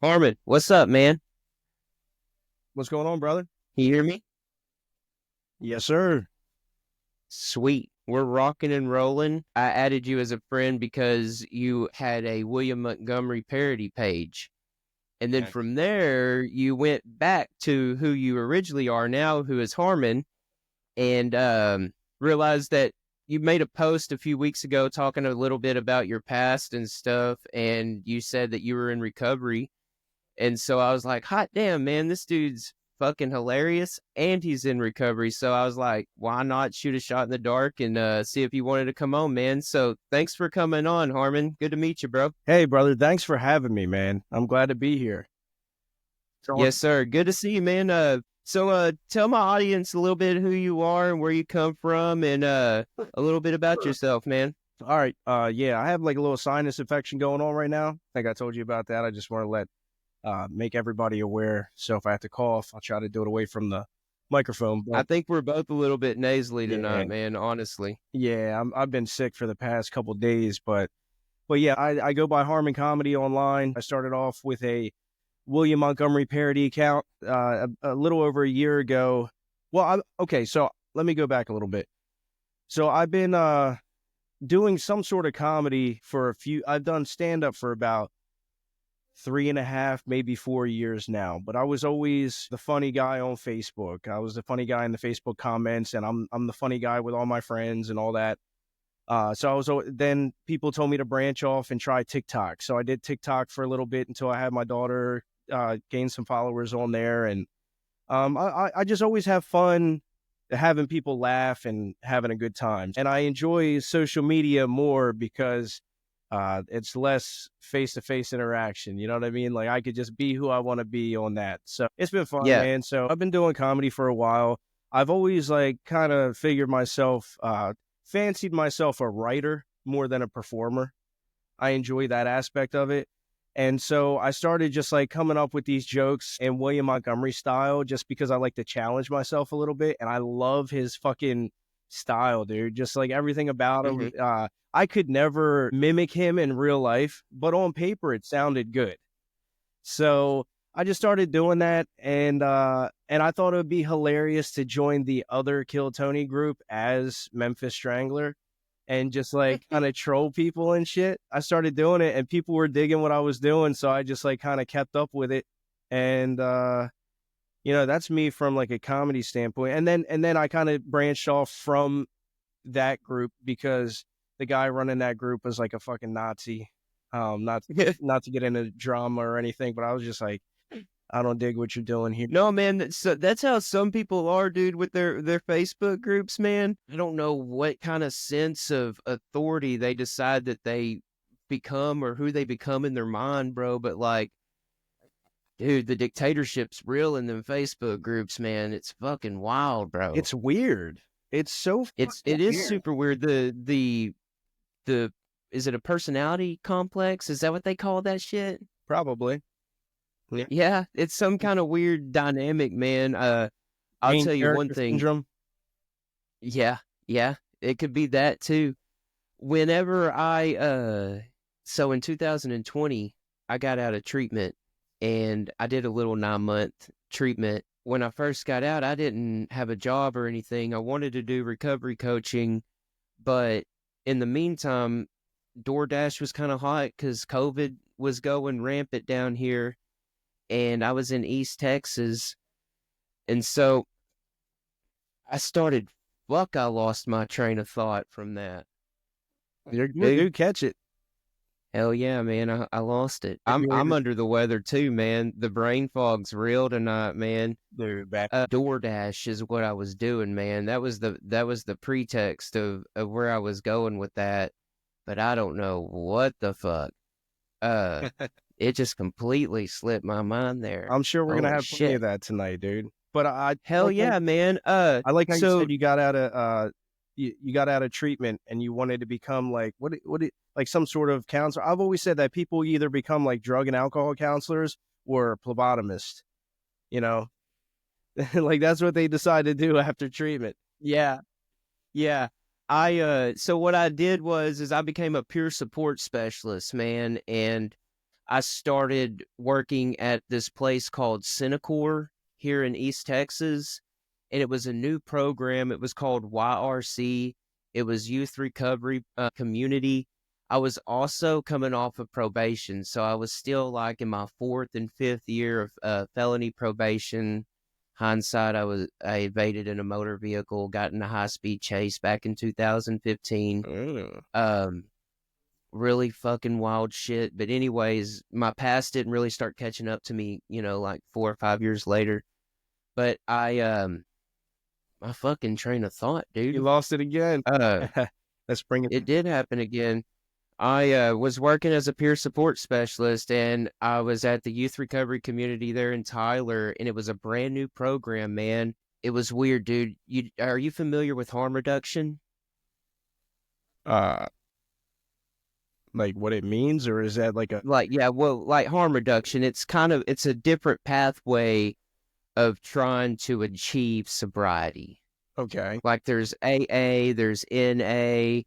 Harmon, what's up, man? What's going on, brother? You hear me? Yes, sir. Sweet. We're rocking and rolling. I added you as a friend because you had a William Montgomery parody page. And then Okay. from there, you went back to who you originally are now, who is Harmon, and realized that you made a post a few weeks ago talking a little bit about your past and stuff. And you said that you were in recovery. And so I was like, hot damn, man, this dude's fucking hilarious and he's in recovery. So I was like, why not shoot a shot in the dark and see if he wanted to come on, man. So thanks for coming on, Harmon. Good to meet you, bro. Hey, brother. Thanks for having me, man. I'm glad to be here. So, Yes, sir. Good to see you, man. So tell my audience a little bit who you are and where you come from and a little bit about yourself, man. all right. Yeah, I have like a little sinus infection going on right now. I think I told you about that. I just want to make everybody aware. So if I have to cough, I'll try to do it away from the microphone. I But think we're both a little bit nasally yeah, tonight, man, honestly. yeah, I've been sick for the past couple days, but yeah, I go by Harmon Comedy online. I started off with a William Montgomery parody account a little over a year ago. Okay, so let me go back a little bit. So I've been doing some sort of comedy for I've done stand up for about 3.5, maybe 4 years now. But I was always the funny guy on Facebook. I was the funny guy in the Facebook comments, and I'm the funny guy with all my friends and all that. So then people told me to branch off and try TikTok. So I did TikTok for a little bit until I had my daughter gain some followers on there. And I just always have fun having people laugh and having a good time. And I enjoy social media more because it's less face-to-face interaction. You know what I mean? Like I could just be who I want to be on that. So it's been fun, Yeah. man. So I've been doing comedy for a while. I've always like kind of fancied myself a writer more than a performer. I enjoy that aspect of it. And so I started just like coming up with these jokes in William Montgomery style just because I like to challenge myself a little bit. And I love his fucking style, dude. Just like everything about him. Hmm. I could never mimic him in real life, but on paper it sounded good. So I just started doing that, and I thought it would be hilarious to join the other Kill Tony group as Memphis Strangler and just like kind of troll people and shit. I started doing it, and people were digging what I was doing, so I just like kind of kept up with it, and that's me from like a comedy standpoint. And then I kind of branched off from that group because the guy running that group was like a fucking Nazi. Not not to get into drama or anything, but I was just like, I don't dig what you're doing here. No, man, that's how some people are, dude, with their Facebook groups, man. I don't know what kind of sense of authority they decide that they become or who they become in their mind, bro. But like, dude, the dictatorship's real in them Facebook groups, man. It's fucking wild, bro. It's weird. It's so It fucking is weird. super weird. The is it a personality complex? Is that what they call that shit? Probably. Yeah. Yeah, it's some kind of weird dynamic, man. I'll Main tell you one character thing. syndrome. Yeah, yeah, it could be that too. Whenever so in 2020, I got out of treatment and I did a little 9-month treatment. When I first got out, I didn't have a job or anything. I wanted to do recovery coaching, but in the meantime, DoorDash was kind of hot because COVID was going rampant down here, and I was in East Texas. And so I started, I lost my train of thought from that. You're good, Dude, dude. Catch it. hell yeah, man. I lost it. If I'm you're under the weather too, man. The brain fog's real tonight, man. dude, back. DoorDash is what I was doing, man. That was the pretext of where I was going with that. But I don't know what the fuck. Uh it just completely slipped my mind there. I'm sure we're gonna Holy have plenty shit. of that tonight, dude. But I Hell like yeah, man. I like how you So said you got out of you got out of treatment and you wanted to become like like some sort of counselor. I've always said that people either become like drug and alcohol counselors or phlebotomists. You know, like that's what they decide to do after treatment. yeah, yeah. So what I did was I became a peer support specialist, man, and I started working at this place called Cinecor here in East Texas, and it was a new program. It was called YRC. It was Youth Recovery Community. I was also coming off of probation, so I was still like in my fourth and fifth year of felony probation. Hindsight, I evaded in a motor vehicle, got in a high speed chase back in 2015. Ugh. Really fucking wild shit. But anyways, my past didn't really start catching up to me, like 4 or 5 years later. But my fucking train of thought, You dude. lost it again. Uh, Let's bring it. it did happen again. I was working as a peer support specialist, and I was at the youth recovery community there in Tyler, and it was a brand new program, man. It was weird, dude. Are you familiar with harm reduction? Uh, like what it means, or is that like a Like, yeah, well, like harm reduction, it's a different pathway of trying to achieve sobriety. okay? Like there's AA, there's NA,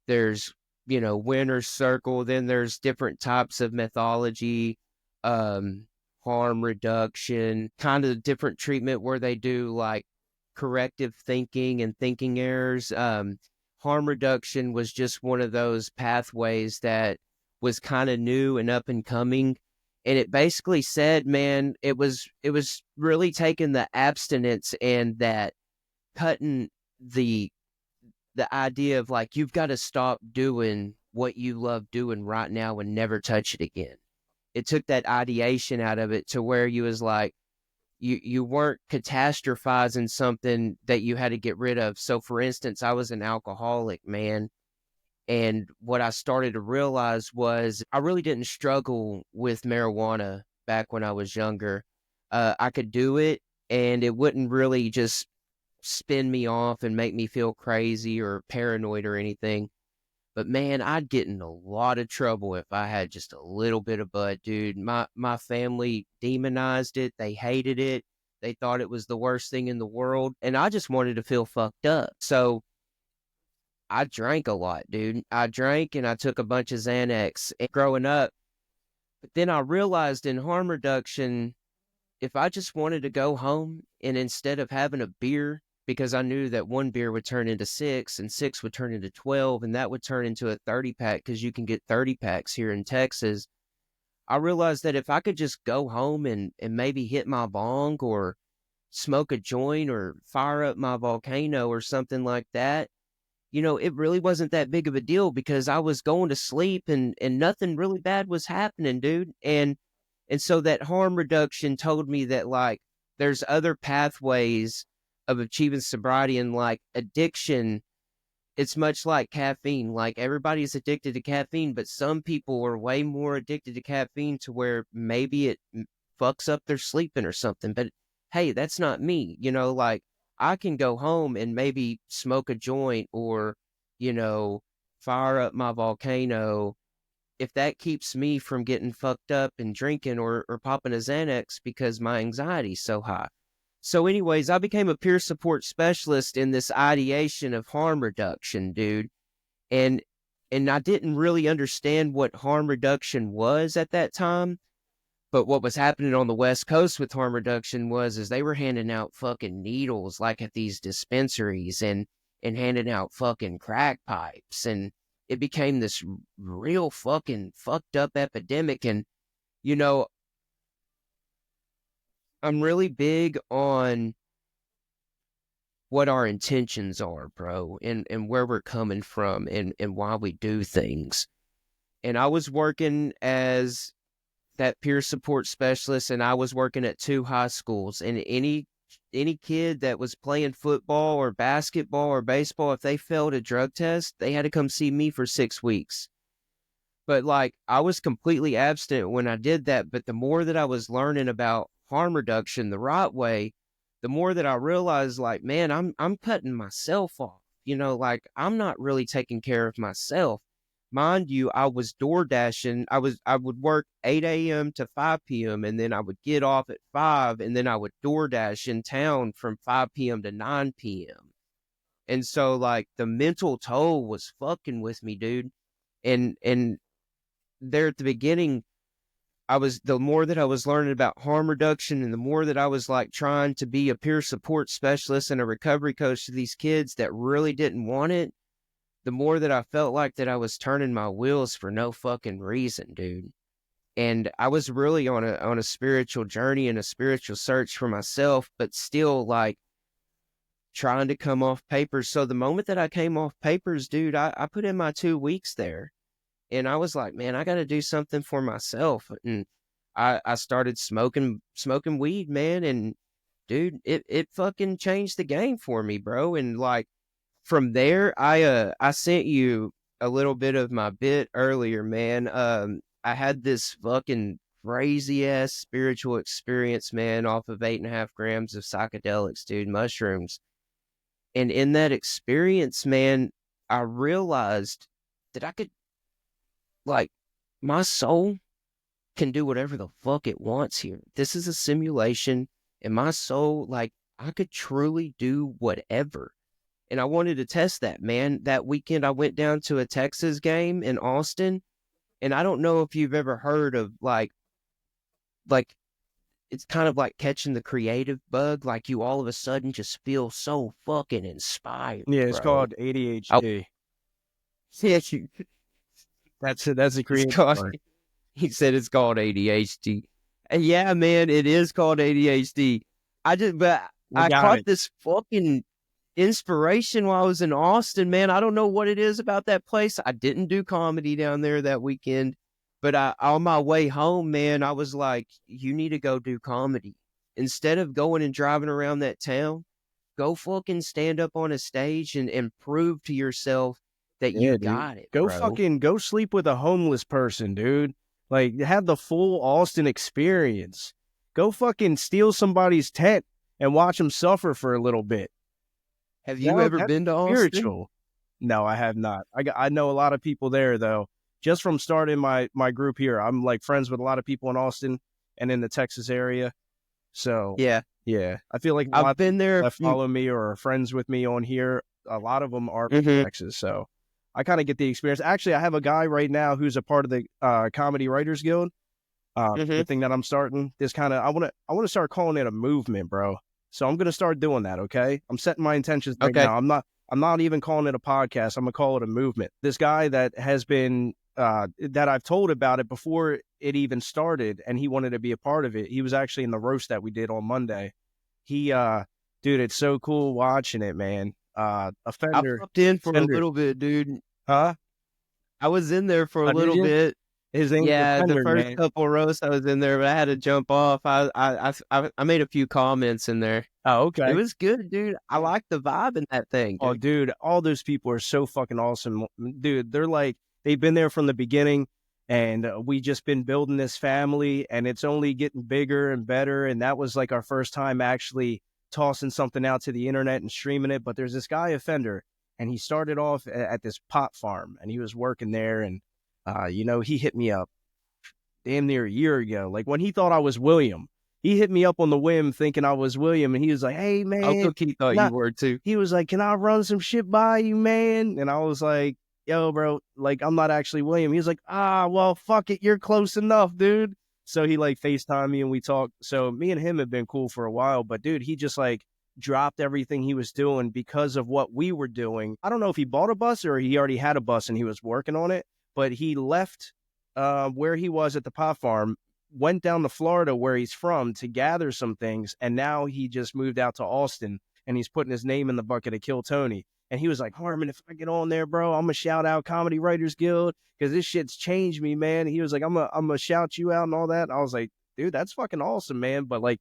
there's, winner's circle, then there's different types of methodology, um, harm reduction, kind of different treatment where they do like corrective thinking and thinking errors. Harm reduction was just one of those pathways that was kind of new and up and coming. And it basically said, man, it was really taking the abstinence and that cutting the the idea of like you've got to stop doing what you love doing right now and never touch it again. It took that ideation out of it to where you was like you weren't catastrophizing something that you had to get rid of. So for instance, I was an alcoholic, man, and what I started to realize was I really didn't struggle with marijuana back when I was younger. I could do it and it wouldn't really just spin me off and make me feel crazy or paranoid or anything. But man, I'd get in a lot of trouble if I had just a little bit of bud, dude. My family demonized it. They hated it. They thought it was the worst thing in the world. And I just wanted to feel fucked up. So I drank a lot, dude. I drank and I took a bunch of Xanax growing up. But then I realized in harm reduction, if I just wanted to go home and instead of having a beer, because I knew that one beer would turn into six and six would turn into 12 and that would turn into a 30 pack because you can get 30 packs here in Texas. I realized that if I could just go home and maybe hit my bong or smoke a joint or fire up my volcano or something like that, it really wasn't that big of a deal because I was going to sleep and nothing really bad was happening, dude. And so that harm reduction told me that like there's other pathways of achieving sobriety and like addiction. It's much like caffeine. Like everybody's addicted to caffeine, but some people are way more addicted to caffeine to where maybe it fucks up their sleeping or something. But hey, that's not me. Like I can go home and maybe smoke a joint or, you know, fire up my volcano if that keeps me from getting fucked up and drinking or popping a Xanax because my anxiety's so high. So, anyways, I became a peer support specialist in this ideation of harm reduction, dude. And I didn't really understand what harm reduction was at that time. But what was happening on the West Coast with harm reduction was is they were handing out fucking needles like at these dispensaries and handing out fucking crack pipes and it became this real fucking fucked up epidemic. And you know, I'm really big on what our intentions are, bro, and where we're coming from and why we do things. And I was working as that peer support specialist and I was working at two high schools and any kid that was playing football or basketball or baseball, if they failed a drug test, they had to come see me for 6 weeks. But like I was completely abstinent when I did that. But the more that I was learning about harm reduction the right way, the more that I realized like, man, I'm cutting myself off. Like I'm not really taking care of myself. Mind you, I was door dashing. I would work 8 a.m. to 5 p.m. and then I would get off at 5 and then I would door dash in town from 5 p.m. to 9 p.m. And so like the mental toll was fucking with me, dude. And there at the beginning, the more that I was learning about harm reduction and the more that I was like trying to be a peer support specialist and a recovery coach to these kids that really didn't want it, the more that I felt like that I was turning my wheels for no fucking reason, dude. And I was really on a spiritual journey and a spiritual search for myself, but still like trying to come off papers. So the moment that I came off papers, dude, I put in my 2 weeks there. And I was like, man, I got to do something for myself. And I started smoking weed, man. And dude, it fucking changed the game for me, bro. And like from there, I sent you a little bit of my bit earlier, man. I had this fucking crazy ass spiritual experience, man, off of 8.5 grams of psychedelics, dude, mushrooms. And in that experience, man, I realized that I could, like, my soul can do whatever the fuck it wants here. This is a simulation, and my soul, like, I could truly do whatever. And I wanted to test that, man. That weekend, I went down to a Texas game in Austin, and I don't know if you've ever heard of like it's kind of like catching the creative bug. Like you all of a sudden just feel so fucking inspired, Yeah, it's bro. called I, ADHD. yeah, That's the it's creative called. part. He said it's called ADHD. And yeah, man, it is called ADHD. But I I got caught it. this fucking inspiration while I was in Austin, man. I don't know what it is about that place. I didn't do comedy down there that weekend, but on my way home, man, I was like, you need to go do comedy. Instead of going and driving around that town, go fucking stand up on a stage and prove to yourself that you Yeah, dude. got it, bro. Go sleep with a homeless person, dude. Like have the full Austin experience. Go fucking steal somebody's tent and watch them suffer for a little bit. Have you No, ever that's been to Austin? spiritual. No, I have not. I know a lot of people there though. Just from starting my group here, I'm like friends with a lot of people in Austin and in the Texas area. So Yeah, yeah, I feel like a lot I've of been people there a that few. follow me or are friends with me on here, a lot of them are from Mhm. Texas. So I kind of get the experience. Actually, I have a guy right now who's a part of the Comedy Writers Guild. The Mhm. thing that I'm starting, this kind of I want to start calling it a movement, bro. So I'm gonna start doing that. Okay, I'm setting my intentions right Okay. now. I'm not even calling it a podcast. I'm gonna call it a movement. This guy that has been that I've told about it before it even started, and he wanted to be a part of it. He was actually in the roast that we did on Monday. He dude, it's so cool watching it, man. I Offender, popped in for a offender, little bit, dude. huh? I was in there for a Did little you? bit. His name's Yeah, the Offender, first man. couple roasts I was in there, but I had to jump off. I made a few comments in there. Oh, It okay. was good, dude. I like the vibe in that thing, Oh, dude. dude, all those people are so fucking awesome. Dude, they're like, they've been there from the beginning, and we just been building this family, and it's only getting bigger and better. And that was like our first time actually tossing something out to the internet and streaming it. But there's this guy, Offender, and he started off at this pot farm, and he was working there. And, he hit me up damn near a year ago. Like when he thought I was William, he hit me up on the whim thinking I was William, and he was like, "Hey I'll man, go keep thought can I?" you were too. He was like, "Can I run some shit by you, man?" And I was like, "Yo, bro, like I'm not actually William." He was like, "Ah, well, fuck it, you're close enough, dude." So he like FaceTimed me and we talked. So me and him have been cool for a while, but dude, he just like dropped everything he was doing because of what we were doing. I don't know if he bought a bus or he already had a bus and he was working on it, but he left where he was at the pot farm, went down to Florida where he's from to gather some things, and now he just moved out to Austin and he's putting his name in the bucket to kill Tony. And he was like, Harmon, if I get on there, bro, I'm gonna shout out Comedy Writers Guild because this shit's changed me, man. He was like, I'm gonna shout you out and all that. And I was like, dude, that's fucking awesome, man. But like,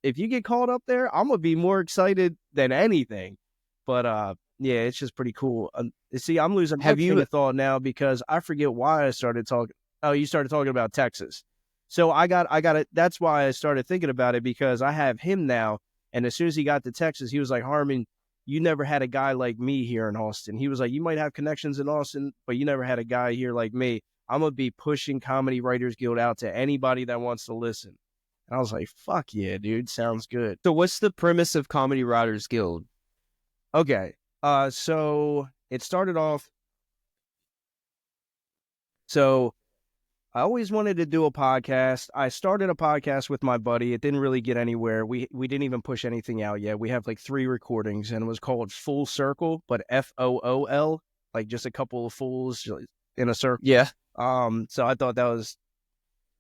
if you get called up there, I'm gonna be more excited than anything. But yeah, it's just pretty cool. See, I'm losing my Have train you? of thought now because I forget why I started talking. Oh, you started talking about Texas. So I got it. That's why I started thinking about it because I have him now. And as soon as he got to Texas, he was like, Harmon, you never had a guy like me here in Austin. He was like, you might have connections in Austin, but you never had a guy here like me. I'm going to be pushing Comedy Writers Guild out to anybody that wants to listen. And I was like, fuck yeah, dude. Sounds good. So, what's the premise of Comedy Writers Guild? Okay. So it started off. So I always wanted to do a podcast. I started a podcast with my buddy. It didn't really get anywhere. We didn't even push anything out yet. We have like 3 recordings, and it was called Full Circle, but FOOL, like just a couple of fools in a circle. Yeah. So I thought that was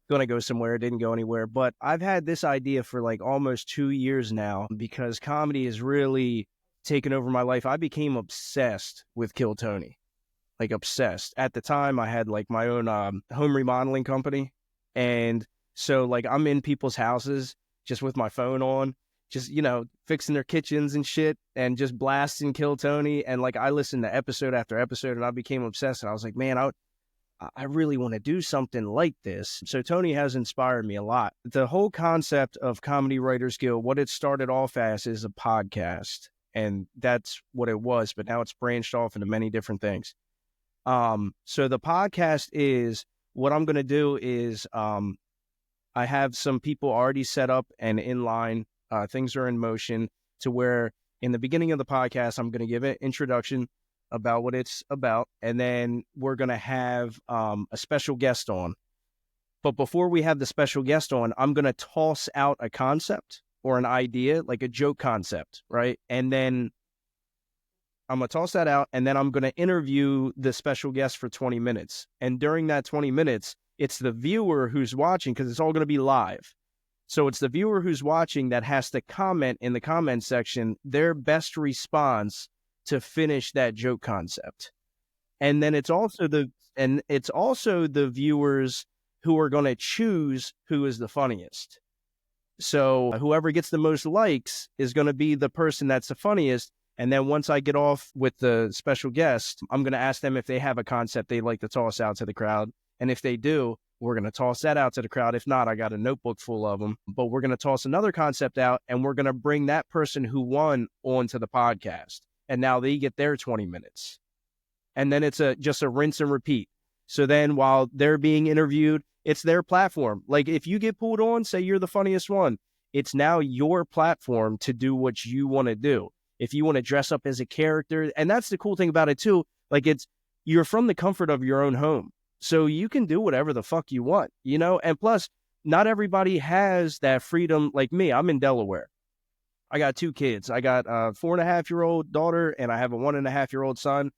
going to go somewhere. It didn't go anywhere. But I've had this idea for like almost 2 years now because comedy has really taken over my life. I became obsessed with Kill Tony. Like obsessed. At the time, I had like my own home remodeling company. And so like I'm in people's houses just with my phone on, just, you know, fixing their kitchens and shit and just blasting Kill Tony. And like I listened to episode after episode and I became obsessed. And I was like, man, I really want to do something like this. So Tony has inspired me a lot. The whole concept of Comedy Writers Guild, what it started off as is a podcast. And that's what it was. But now it's branched off into many different things. So the podcast is, what I'm going to do is, I have some people already set up and in line. Things are in motion to where in the beginning of the podcast, I'm going to give an introduction about what it's about. And then we're going to have, a special guest on. But before we have the special guest on, I'm going to toss out a concept or an idea, like a joke concept. Right. And then I'm going to toss that out, and then I'm going to interview the special guest for 20 minutes. And during that 20 minutes, it's the viewer who's watching, because it's all going to be live. So it's the viewer who's watching that has to comment in the comment section their best response to finish that joke concept. And then it's also the viewers who are going to choose who is the funniest. So whoever gets the most likes is going to be the person that's the funniest. And then once I get off with the special guest, I'm going to ask them if they have a concept they'd like to toss out to the crowd. And if they do, we're going to toss that out to the crowd. If not, I got a notebook full of them. But we're going to toss another concept out, and we're going to bring that person who won onto the podcast. And now they get their 20 minutes. And then it's just a rinse and repeat. So then while they're being interviewed, it's their platform. Like if you get pulled on, say you're the funniest one, it's now your platform to do what you want to do. If you want to dress up as a character, and that's the cool thing about it too, like you're from the comfort of your own home. So you can do whatever the fuck you want, you know? And plus, not everybody has that freedom like me. I'm in Delaware. I got 2 kids. I got a 4.5-year-old daughter, and I have a 1.5-year-old son.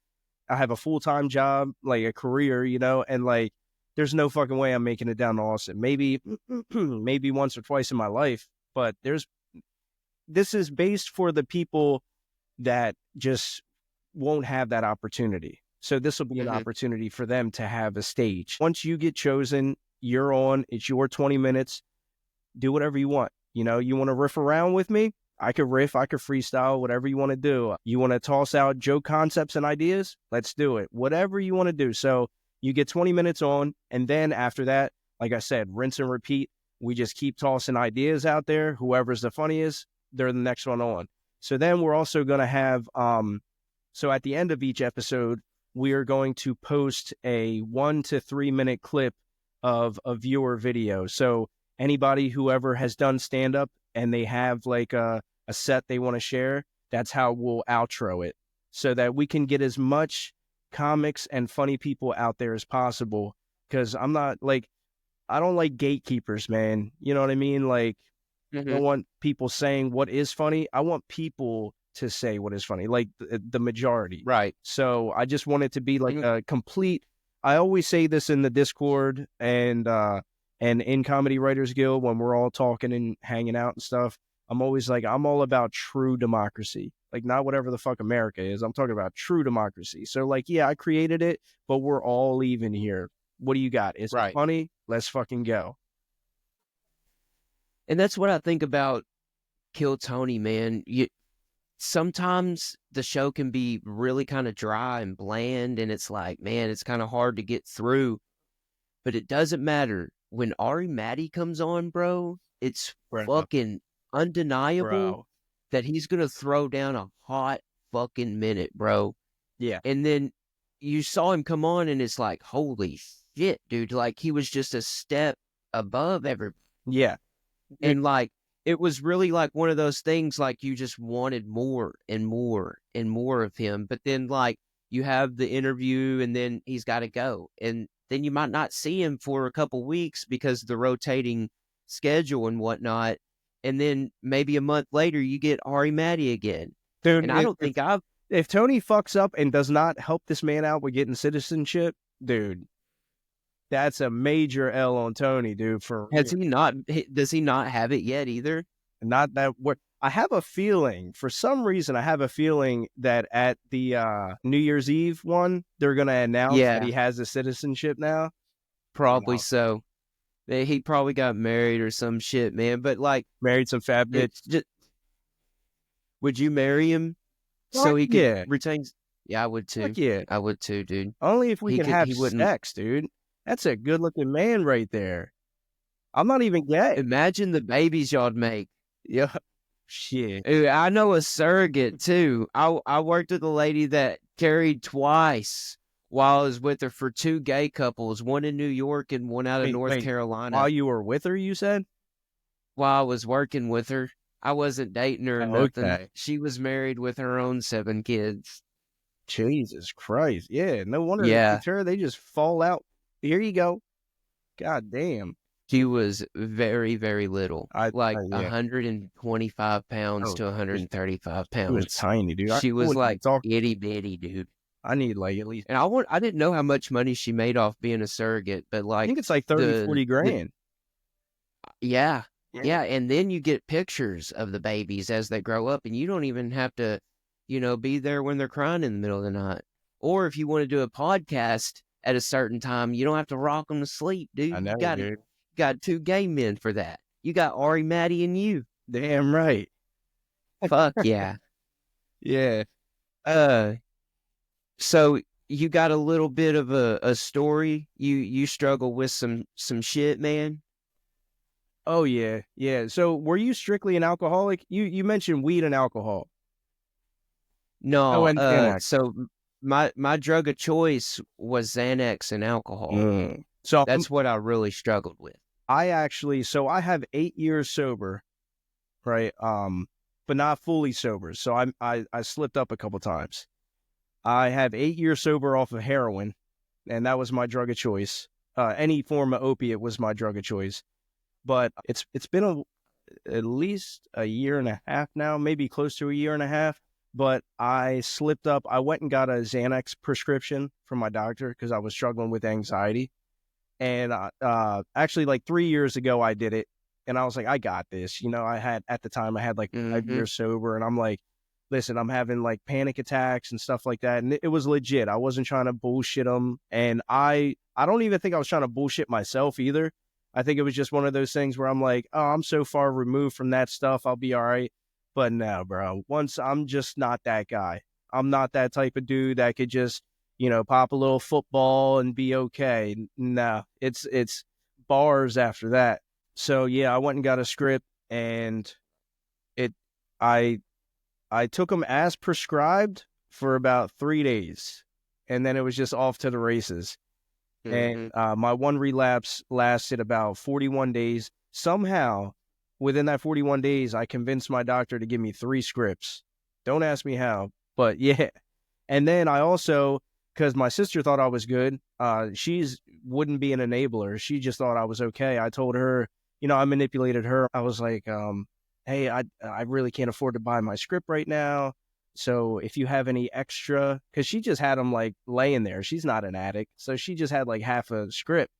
I have a full-time job, like a career, you know? And like, there's no fucking way I'm making it down to Austin. Maybe once or twice in my life, but this is based for the people that just won't have that opportunity. So this will be an opportunity for them to have a stage. Once you get chosen, you're on, it's your 20 minutes, do whatever you want. You know, you want to riff around with me? I could riff, I could freestyle, whatever you want to do. You want to toss out joke concepts and ideas? Let's do it. Whatever you want to do. So you get 20 minutes on, and then after that, like I said, rinse and repeat. We just keep tossing ideas out there. Whoever's the funniest, they're the next one on. So then we're also going to have, so at the end of each episode, we are going to post a 1 to 3 minute clip of a viewer video. So anybody who ever has done stand-up and they have like a set they want to share, that's how we'll outro it, so that we can get as much comics and funny people out there as possible. Because I'm not like, I don't like gatekeepers, man. You know what I mean? Like, I don't want people saying what is funny. I want people to say what is funny, like the majority. Right. So I just want it to be like a complete, I always say this in the Discord and in Comedy Writers Guild when we're all talking and hanging out and stuff. I'm always like, I'm all about true democracy. Like not whatever the fuck America is. I'm talking about true democracy. So like, yeah, I created it, but we're all even here. What do you got? Is it funny? Let's fucking go. And that's what I think about Kill Tony, man. Sometimes the show can be really kind of dry and bland, and it's like, man, it's kind of hard to get through. But it doesn't matter. When Ari Matty comes on, bro, it's fucking undeniable that he's going to throw down a hot fucking minute, bro. Yeah. And then you saw him come on, and it's like, holy shit, dude. Like, he was just a step above everybody. Yeah. And like, it was really like one of those things, like you just wanted more and more and more of him. But then like you have the interview, and then he's got to go. And then you might not see him for a couple weeks because of the rotating schedule and whatnot. And then maybe a month later, you get Ari Matty again. Dude, And I don't think I've... if Tony fucks up and does not help this man out with getting citizenship, dude, that's a major L on Tony, dude. Has he not? Does he not have it yet either? Not that word. I have a feeling, for some reason, I have a feeling that at the New Year's Eve one, they're going to announce that he has a citizenship now. Probably so. He probably got married or some shit, man. But like, married some fat bitch. Would you marry him so he could retain? Yeah, I would too. Fuck yeah, I would too, dude. Only if we can have sex, dude. That's a good looking man right there. I'm not even gay. Imagine the babies y'all'd make. Yeah. Shit. I know a surrogate too. I worked with a lady that carried twice while I was with her for 2 gay couples, one in New York and one out of North Carolina. While you were with her, you said? While I was working with her. I wasn't dating her or nothing. Okay. She was married with her own 7 kids. Jesus Christ. Yeah, no wonder they just fall out. Here you go. God damn. She was very, very little. 125 pounds to 135 pounds. She was tiny, dude. She was like itty bitty, dude. I need like at least... And I didn't know how much money she made off being a surrogate, but like... I think it's like 30, 40 grand. Yeah. And then you get pictures of the babies as they grow up, and you don't even have to, be there when they're crying in the middle of the night. Or if you want to do a podcast at a certain time, you don't have to rock them to sleep, dude. I know, you got 2 gay men for that. You got Ari, Matty, and you. Damn right. Fuck yeah. Yeah. So you got a little bit of a story. You struggle with some shit, man. Oh yeah. So were you strictly an alcoholic? You mentioned weed and alcohol. No. So my drug of choice was Xanax and alcohol. So that's what I really struggled with. I have 8 years sober, right? But not fully sober. So I slipped up a couple times. I have 8 years sober off of heroin, and that was my drug of choice. Any form of opiate was my drug of choice. But it's been at least a year and a half now, maybe close to a year and a half. But I slipped up. I went and got a Xanax prescription from my doctor because I was struggling with anxiety. And actually, like 3 years ago, I did it. And I was like, I got this. At the time, I had like 5 years sober. And I'm like, listen, I'm having like panic attacks and stuff like that. And it was legit. I wasn't trying to bullshit them. And I don't even think I was trying to bullshit myself either. I think it was just one of those things where I'm like, oh, I'm so far removed from that stuff, I'll be all right. But no, bro, I'm just not that guy. I'm not that type of dude that could just, pop a little football and be okay. No, it's bars after that. So yeah, I went and got a script, and I took them as prescribed for about 3 days, and then it was just off to the races. And my one relapse lasted about 41 days. Somehow, within that 41 days, I convinced my doctor to give me 3 scripts. Don't ask me how, but yeah. And then I also, because my sister thought I was good, she's wouldn't be an enabler. She just thought I was okay. I told her, I manipulated her. I was like, hey, I really can't afford to buy my script right now. So if you have any extra, because she just had them like laying there. She's not an addict. So she just had like half a script.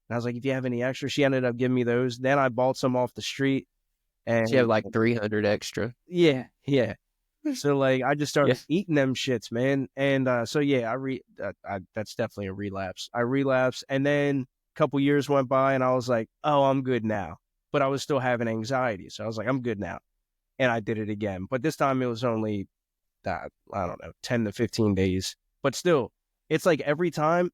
And I was like, if you have any extra, she ended up giving me those. Then I bought some off the street. And she had like 300 extra. Yeah. So like I just started eating them shits, man. And so yeah, that's definitely a relapse. I relapsed, and then a couple years went by, and I was like, oh, I'm good now. But I was still having anxiety. So I was like, I'm good now. And I did it again. But this time it was only that, I don't know, 10 to 15 days. But still, it's like every time,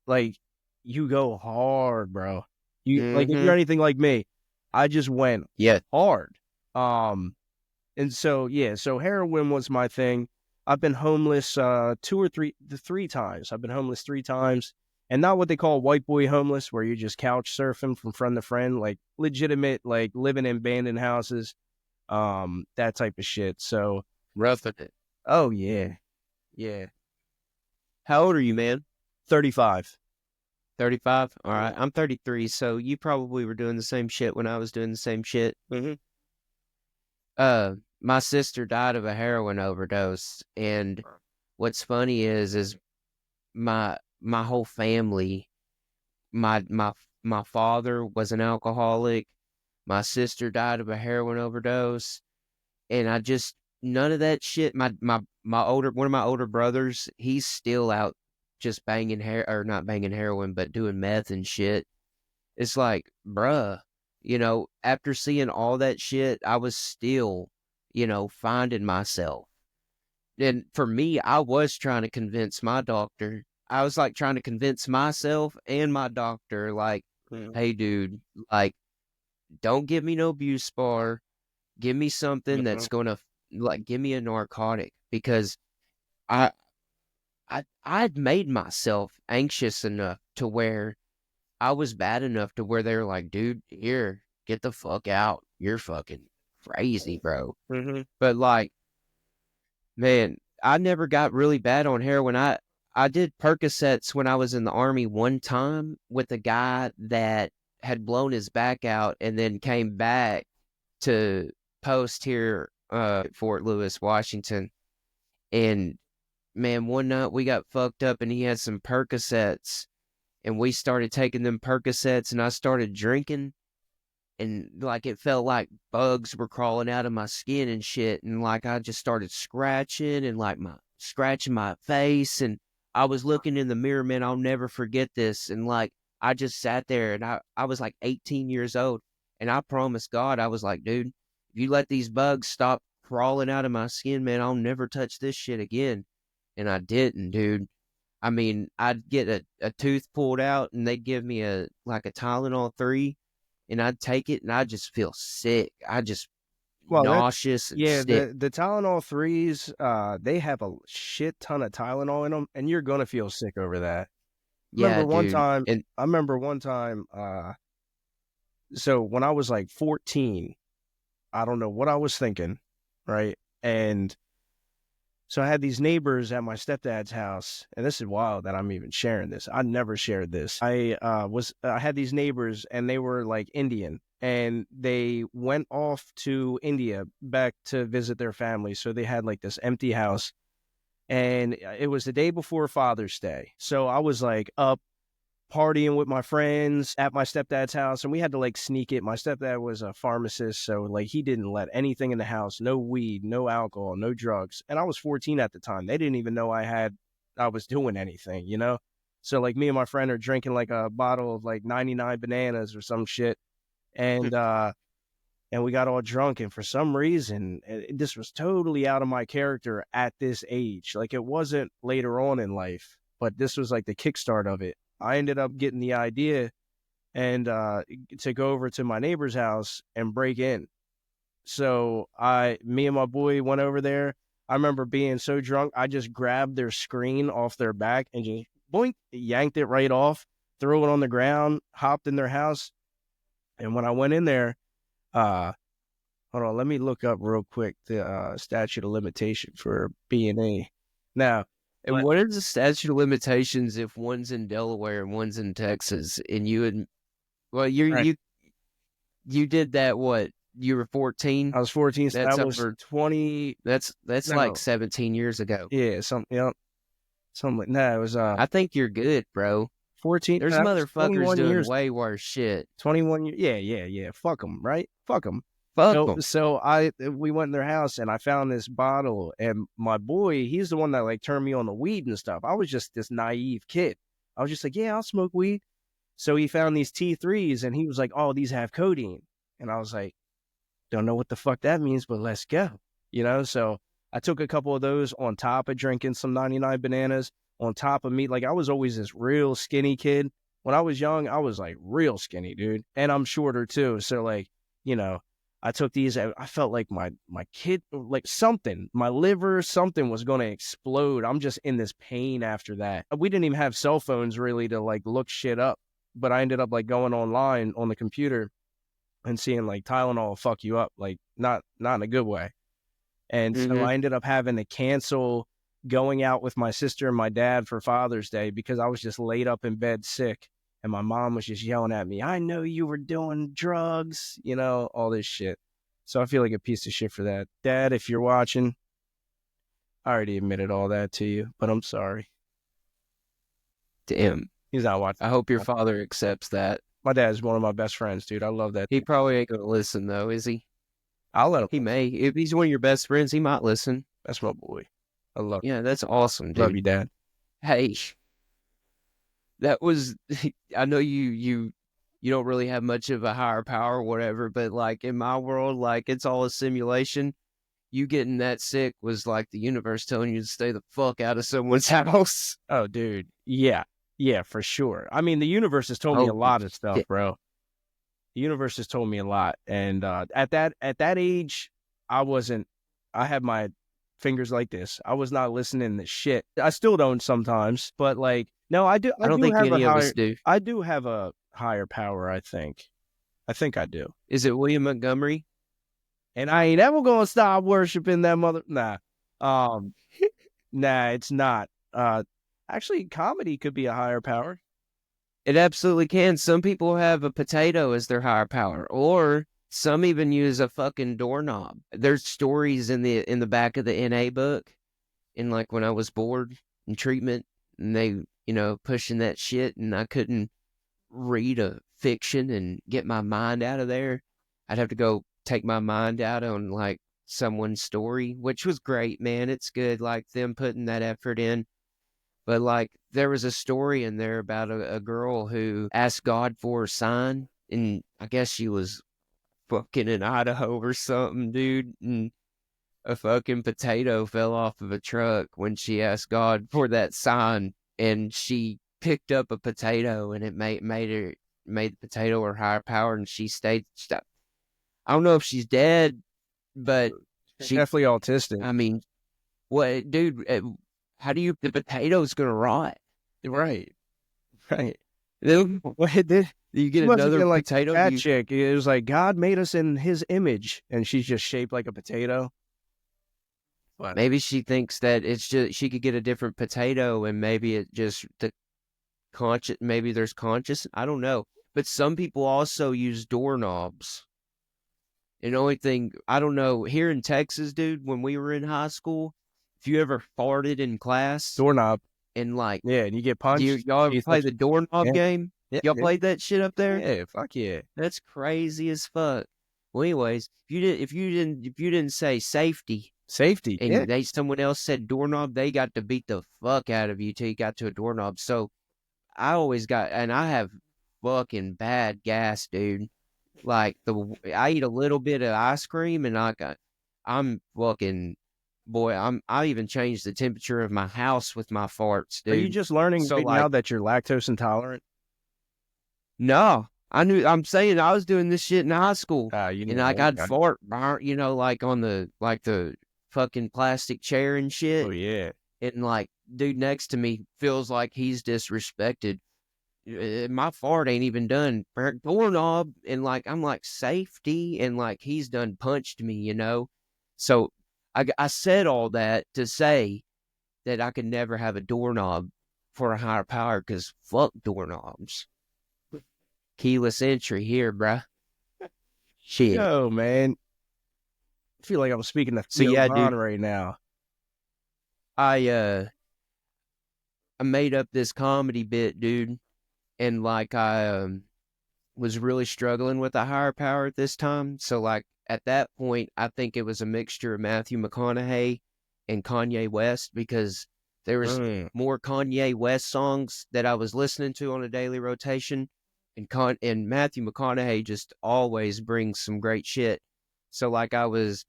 like, you go hard, bro. Like, if you're anything like me, I just went hard. And so, yeah, so heroin was my thing. I've been homeless 3 times. I've been homeless 3 times. And not what they call white boy homeless, where you're just couch surfing from friend to friend, like legitimate, like living in abandoned houses, that type of shit. So roughing it. Oh yeah. How old are you, man? 35. 35? All right. I'm 33, so you probably were doing the same shit when I was doing the same shit. Mm-hmm. My sister died of a heroin overdose, and what's funny is my whole family, my my my father was an alcoholic. My sister died of a heroin overdose, and I just none of that shit. My older one of my older brothers, he's still out just banging hair or not banging heroin, but doing meth and shit. It's like, bruh, after seeing all that shit, I was still, finding myself. And for me, I was trying to convince my doctor. I was like trying to convince myself and my doctor, like, Mm-hmm. hey, dude, like, don't give me no abuse bar. Give me something Mm-hmm. that's gonna like give me a narcotic because I I'd made myself anxious enough to where I was bad enough to where they were like, dude, here, get the fuck out. You're fucking crazy, bro. Mm-hmm. But like, man, I never got really bad on heroin. I did Percocets when I was in the army one time with a guy that had blown his back out and then came back to post here Fort Lewis, Washington. And man, one night we got fucked up and he had some Percocets and we started taking them Percocets and I started drinking and like it felt like bugs were crawling out of my skin and shit and like I just started scratching and like my scratching my face and I was looking in the mirror, man. I'll never forget this. And like I just sat there and I was like 18 years old and I promised God, I was like, dude, if you let these bugs stop crawling out of my skin, man, I'll never touch this shit again. And I didn't, dude. I mean, I'd get a tooth pulled out and they'd give me a Tylenol 3 and I'd take it and I just feel sick. I just Well, that nauseous and yeah, sick. the Tylenol threes, they have a shit ton of Tylenol in them, and you're gonna feel sick over that. Yeah, dude. And I remember one time, so when I was like 14, I don't know what I was thinking, right? And so I had these neighbors at my stepdad's house, and this is wild that I'm even sharing this. I never shared this. I had these neighbors, and they were like Indian, and they went off to India back to visit their family. So they had like this empty house, and it was the day before Father's Day. So I was like up partying with my friends at my stepdad's house, and we had to like sneak it. My stepdad was a pharmacist, so like he didn't let anything in the house, no weed, no alcohol, no drugs. And I was 14 at the time. They didn't even know I was doing anything, you know? So like me and my friend are drinking like a bottle of like 99 bananas or some shit. And and we got all drunk, and for some reason this was totally out of my character at this age. Like it wasn't later on in life, but this was like the kickstart of it. I ended up getting the idea and to go over to my neighbor's house and break in. So me and my boy went over there. I remember being so drunk, I just grabbed their screen off their back and just boink, yanked it right off, threw it on the ground, hopped in their house. And when I went in there, uh, hold on, let me look up real quick the statute of limitation for B&A. Now, and what is the statute of limitations if one's in Delaware and one's in Texas and right, you did that what? You were 14? I was 14, so That's that was over 20. that's like No, 17 years ago. yeah, something like that. It was I think you're good, bro. 14. There's That was motherfuckers 21 doing years. way worse shit. 21 years. Yeah, yeah, yeah. Fuck them, right? Fuck them. Fuck So, them. we went in their house and I found this bottle, and my boy, he's the one that like turned me on the weed and stuff. I was just this naive kid. I was just like, yeah, I'll smoke weed. So he found these T3s and he was like, oh, these have codeine. And I was like, don't know what the fuck that means, but let's go. You know, so I took a couple of those on top of drinking some 99 bananas, on top of me. Like I was always this real skinny kid. When I was young, I was like real skinny, dude. And I'm shorter too. So like, you know, I took these. I felt like my kid, like something, my liver, something was going to explode. I'm just in this pain after that. We didn't even have cell phones really to like look shit up. But I ended up like going online on the computer and seeing like Tylenol fuck you up, like not in a good way. And so Mm-hmm. I ended up having to cancel going out with my sister and my dad for Father's Day because I was just laid up in bed sick. And my mom was just yelling at me, I know you were doing drugs, you know, all this shit. So I feel like a piece of shit for that. Dad, if you're watching, I already admitted all that to you, but I'm sorry. Damn. He's not watching. I hope your father accepts that. My dad's one of my best friends, dude. I love that. He probably ain't gonna listen though, is he? I'll let him. He may. If he's one of your best friends, he might listen. That's my boy. I love. Yeah, that's awesome, dude. Love you, Dad. Hey, that was. I know you don't really have much of a higher power or whatever, but like in my world, like it's all a simulation. You getting that sick was like the universe telling you to stay the fuck out of someone's house. Oh, dude. Yeah. Yeah, for sure. I mean, the universe has told me a lot of stuff, bro. The universe has told me a lot. And at that age, I had my fingers like this. I was not listening to shit. I still don't sometimes, but like, no, I do. I don't think any of us do. I do have a higher power, I think. I think I do. Is it William Montgomery? And I ain't ever gonna stop worshiping that mother. Nah. Nah, it's not. Actually, comedy could be a higher power. It absolutely can. Some people have a potato as their higher power, or some even use a fucking doorknob. There's stories in the back of the NA book, in like when I was bored in treatment, and they, pushing that shit, and I couldn't read a fiction and get my mind out of there. I'd have to go take my mind out on like someone's story, which was great, man. It's good, like them putting that effort in. But like there was a story in there about a girl who asked God for a sign, and I guess she was fucking in Idaho or something, dude, and a fucking potato fell off of a truck when she asked God for that sign, and she picked up a potato, and it made the potato her higher power, and she stayed. I don't know if she's dead, but she's definitely autistic. I mean, what, dude? How do the potato's gonna rot? Right. What did you get another like potato? That chick, it was like God made us in His image, and she's just shaped like a potato. But maybe she thinks that it's just she could get a different potato, and maybe it just maybe there's conscious. I don't know. But some people also use doorknobs. And the only thing I don't know here in Texas, dude, when we were in high school, if you ever farted in class, doorknob, and like, yeah, and you get punched. Y'all ever play the doorknob game? Yeah, y'all played that shit up there? Yeah, fuck yeah. That's crazy as fuck. Well, anyways, if you didn't say safety, and someone else said doorknob, they got to beat the fuck out of you till you got to a doorknob. So I always and I have fucking bad gas, dude. Like I eat a little bit of ice cream, and I'm fucking. Boy, I even changed the temperature of my house with my farts, dude. Are you just learning now that you're lactose intolerant? No, I'm saying I was doing this shit in high school, and I'd fart, like on the fucking plastic chair and shit. Oh yeah, and like dude next to me feels like he's disrespected. My fart ain't even done doorknob, and like I'm like safety, and like he's done punched me, So I said all that to say that I could never have a doorknob for a higher power, because fuck doorknobs. Keyless entry here, bruh. Shit. Yo, man. I feel like I'm speaking to dude, right now. I made up this comedy bit, dude, and like I was really struggling with a higher power at this time. So like at that point, I think it was a mixture of Matthew McConaughey and Kanye West, because there was more Kanye West songs that I was listening to on a daily rotation, and Matthew McConaughey just always brings some great shit. So like I was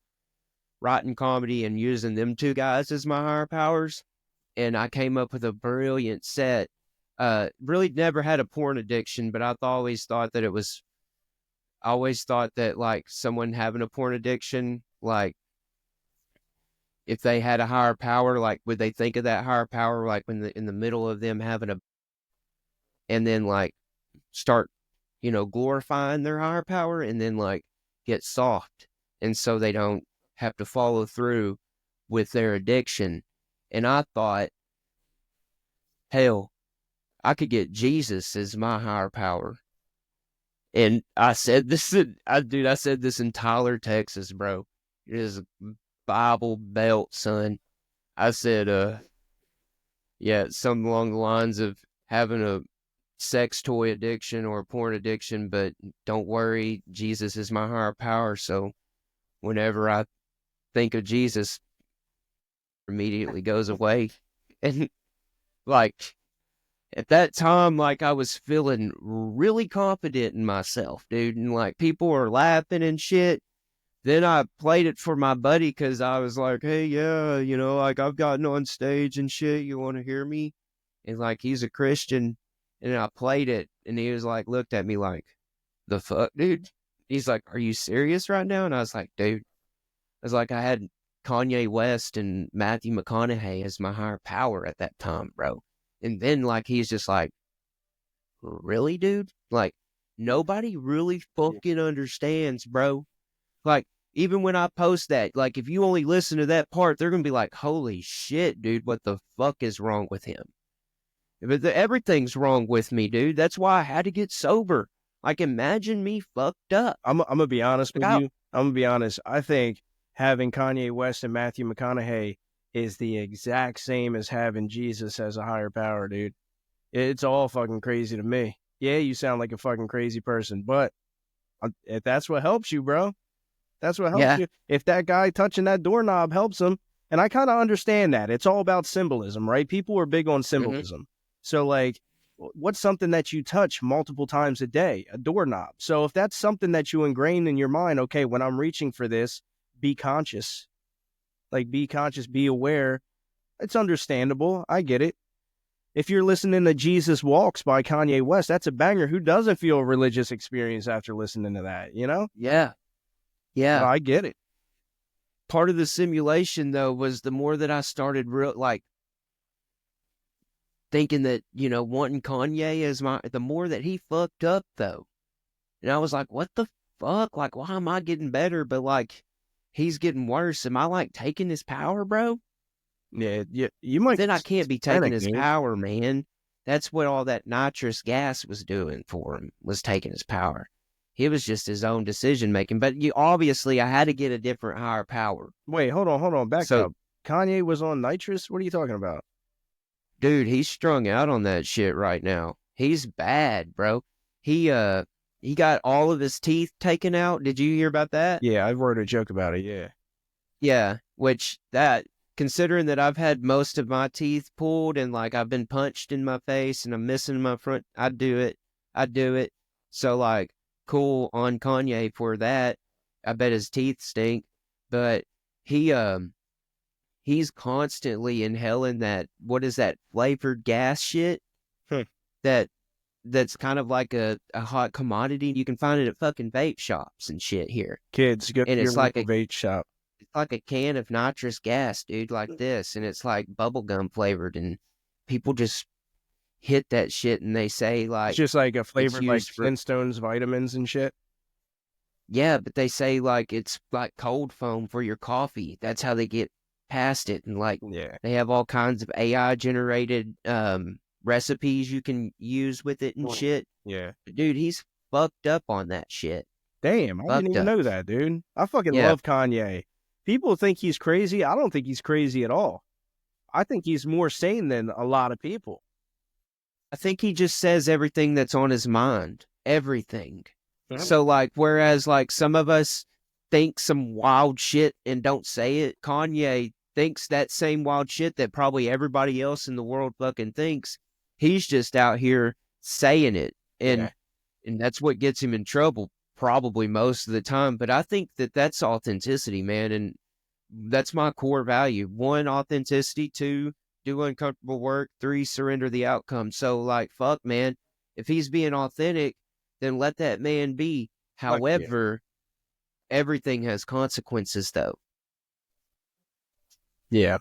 writing comedy and using them two guys as my higher powers, and I came up with a brilliant set. Really never had a porn addiction, but I always thought that like someone having a porn addiction, like if they had a higher power, like would they think of that higher power like when in the middle of them having and then like start, glorifying their higher power, and then like get soft, and so they don't have to follow through with their addiction. And I thought, hell, I could get Jesus as my higher power. And I said this, I said this in Tyler, Texas, bro. It is Bible Belt, son. I said, yeah, something along the lines of having a sex toy addiction or a porn addiction, but don't worry, Jesus is my higher power. So whenever I think of Jesus, immediately goes away. And like at that time, like I was feeling really confident in myself, dude. And like people were laughing and shit. Then I played it for my buddy because I was like, hey, yeah, you know, like I've gotten on stage and shit. You want to hear me? And like he's a Christian. And I played it and he was like, looked at me like, the fuck, dude? He's like, are you serious right now? And I was like, dude, I was like, I had Kanye West and Matthew McConaughey as my higher power at that time, bro. And then like he's just like, really, dude? Like nobody really fucking understands, bro. Like even when I post that, like if you only listen to that part, they're gonna be like, holy shit, dude, what the fuck is wrong with him? But everything's wrong with me, dude. That's why I had to get sober. Like imagine me fucked up. I'm gonna be honest with Like, you. I'm gonna be honest. I think having Kanye West and Matthew McConaughey is the exact same as having Jesus as a higher power, dude. It's all fucking crazy to me. Yeah, you sound like a fucking crazy person, but if that's what helps you, bro, that's what helps yeah. you. If that guy touching that doorknob helps him, and I kind of understand that. It's all about symbolism, right? People are big on symbolism. So, like, what's something that you touch multiple times a day? A doorknob. So if that's something that you ingrain in your mind, okay, when I'm reaching for this, be conscious. Like, be conscious, be aware. It's understandable. I get it. If you're listening to Jesus Walks by Kanye West, that's a banger. Who doesn't feel a religious experience after listening to that, you know? Yeah. Yeah. I get it. Part of the simulation though was the more that I started like thinking that, you know, wanting Kanye as the more that he fucked up though. And I was like, what the fuck? Like, why am I getting better? But like, he's getting worse. Am I like taking his power, bro? Yeah, you might. Then I can't be taking his power, man. That's what all that nitrous gas was doing for him, was taking his power. He was just his own decision making. But obviously, I had to get a different higher power. Wait, hold on, back up. Kanye was on nitrous? What are you talking about? Dude, he's strung out on that shit right now. He's bad, bro. He got all of his teeth taken out. Did you hear about that? Yeah, I've heard a joke about it, yeah. Yeah, considering that I've had most of my teeth pulled and like I've been punched in my face and I'm missing my front, I do it. So like, cool on Kanye for that. I bet his teeth stink, but he's constantly inhaling that, what is that, flavored gas shit? That's kind of like a hot commodity. You can find it at fucking vape shops and shit here. Kids, go and to it's your like a vape shop. It's like a can of nitrous gas, dude, like this, and it's like bubblegum flavored, and people just hit that shit and they say like it's just like a flavored like for Flintstones vitamins and shit. Yeah, but they say like it's like cold foam for your coffee. That's how they get past it. And like they have all kinds of AI generated recipes you can use with it and shit. Yeah. But dude, he's fucked up on that shit. Damn, I didn't even know that, dude. I fucking love Kanye. People think he's crazy. I don't think he's crazy at all. I think he's more sane than a lot of people. I think he just says everything that's on his mind. Everything. So like, whereas like some of us think some wild shit and don't say it, Kanye thinks that same wild shit that probably everybody else in the world fucking thinks. He's just out here saying it. And that's what gets him in trouble probably most of the time. But I think that that's authenticity, man. And that's my core value. 1, authenticity. 2, do uncomfortable work. 3, surrender the outcome. So like, fuck, man, if he's being authentic, then let that man be. However, everything has consequences though. Yeah.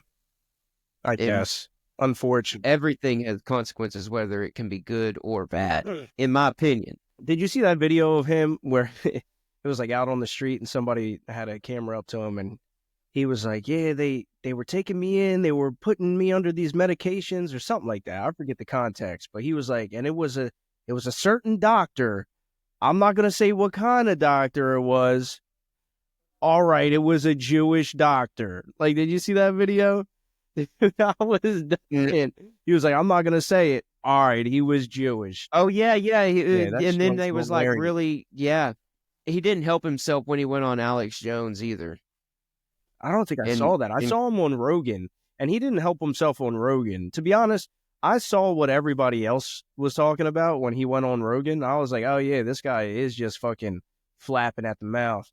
I guess. Unfortunately. Everything has consequences, whether it can be good or bad, in my opinion. Did you see that video of him where it was like out on the street and somebody had a camera up to him and he was like, yeah, they were taking me in, they were putting me under these medications or something like that. I forget the context, but he was like, and it was a certain doctor. I'm not gonna say what kind of doctor it was. All right, it was a Jewish doctor. Like, did you see that video? I was dying. He was like, I'm not gonna say it. All right, he was Jewish. Oh yeah, yeah. Yeah, that And shit then was they was like, hilarious. really, yeah. He didn't help himself when he went on Alex Jones either. I don't think I And saw that. I and saw him on Rogan, and he didn't help himself on Rogan. To be honest, I saw what everybody else was talking about when he went on Rogan. I was like, oh yeah, this guy is just fucking flapping at the mouth.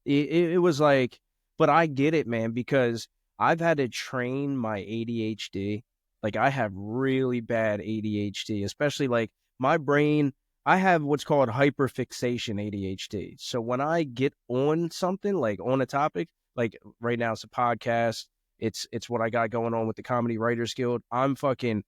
It was like, but I get it, man, because I've had to train my ADHD. Like, I have really bad ADHD, especially like my brain. I have what's called hyperfixation ADHD. So when I get on something, like on a topic, like right now it's a podcast, it's what I got going on with the Comedy Writers Guild. I'm fucking,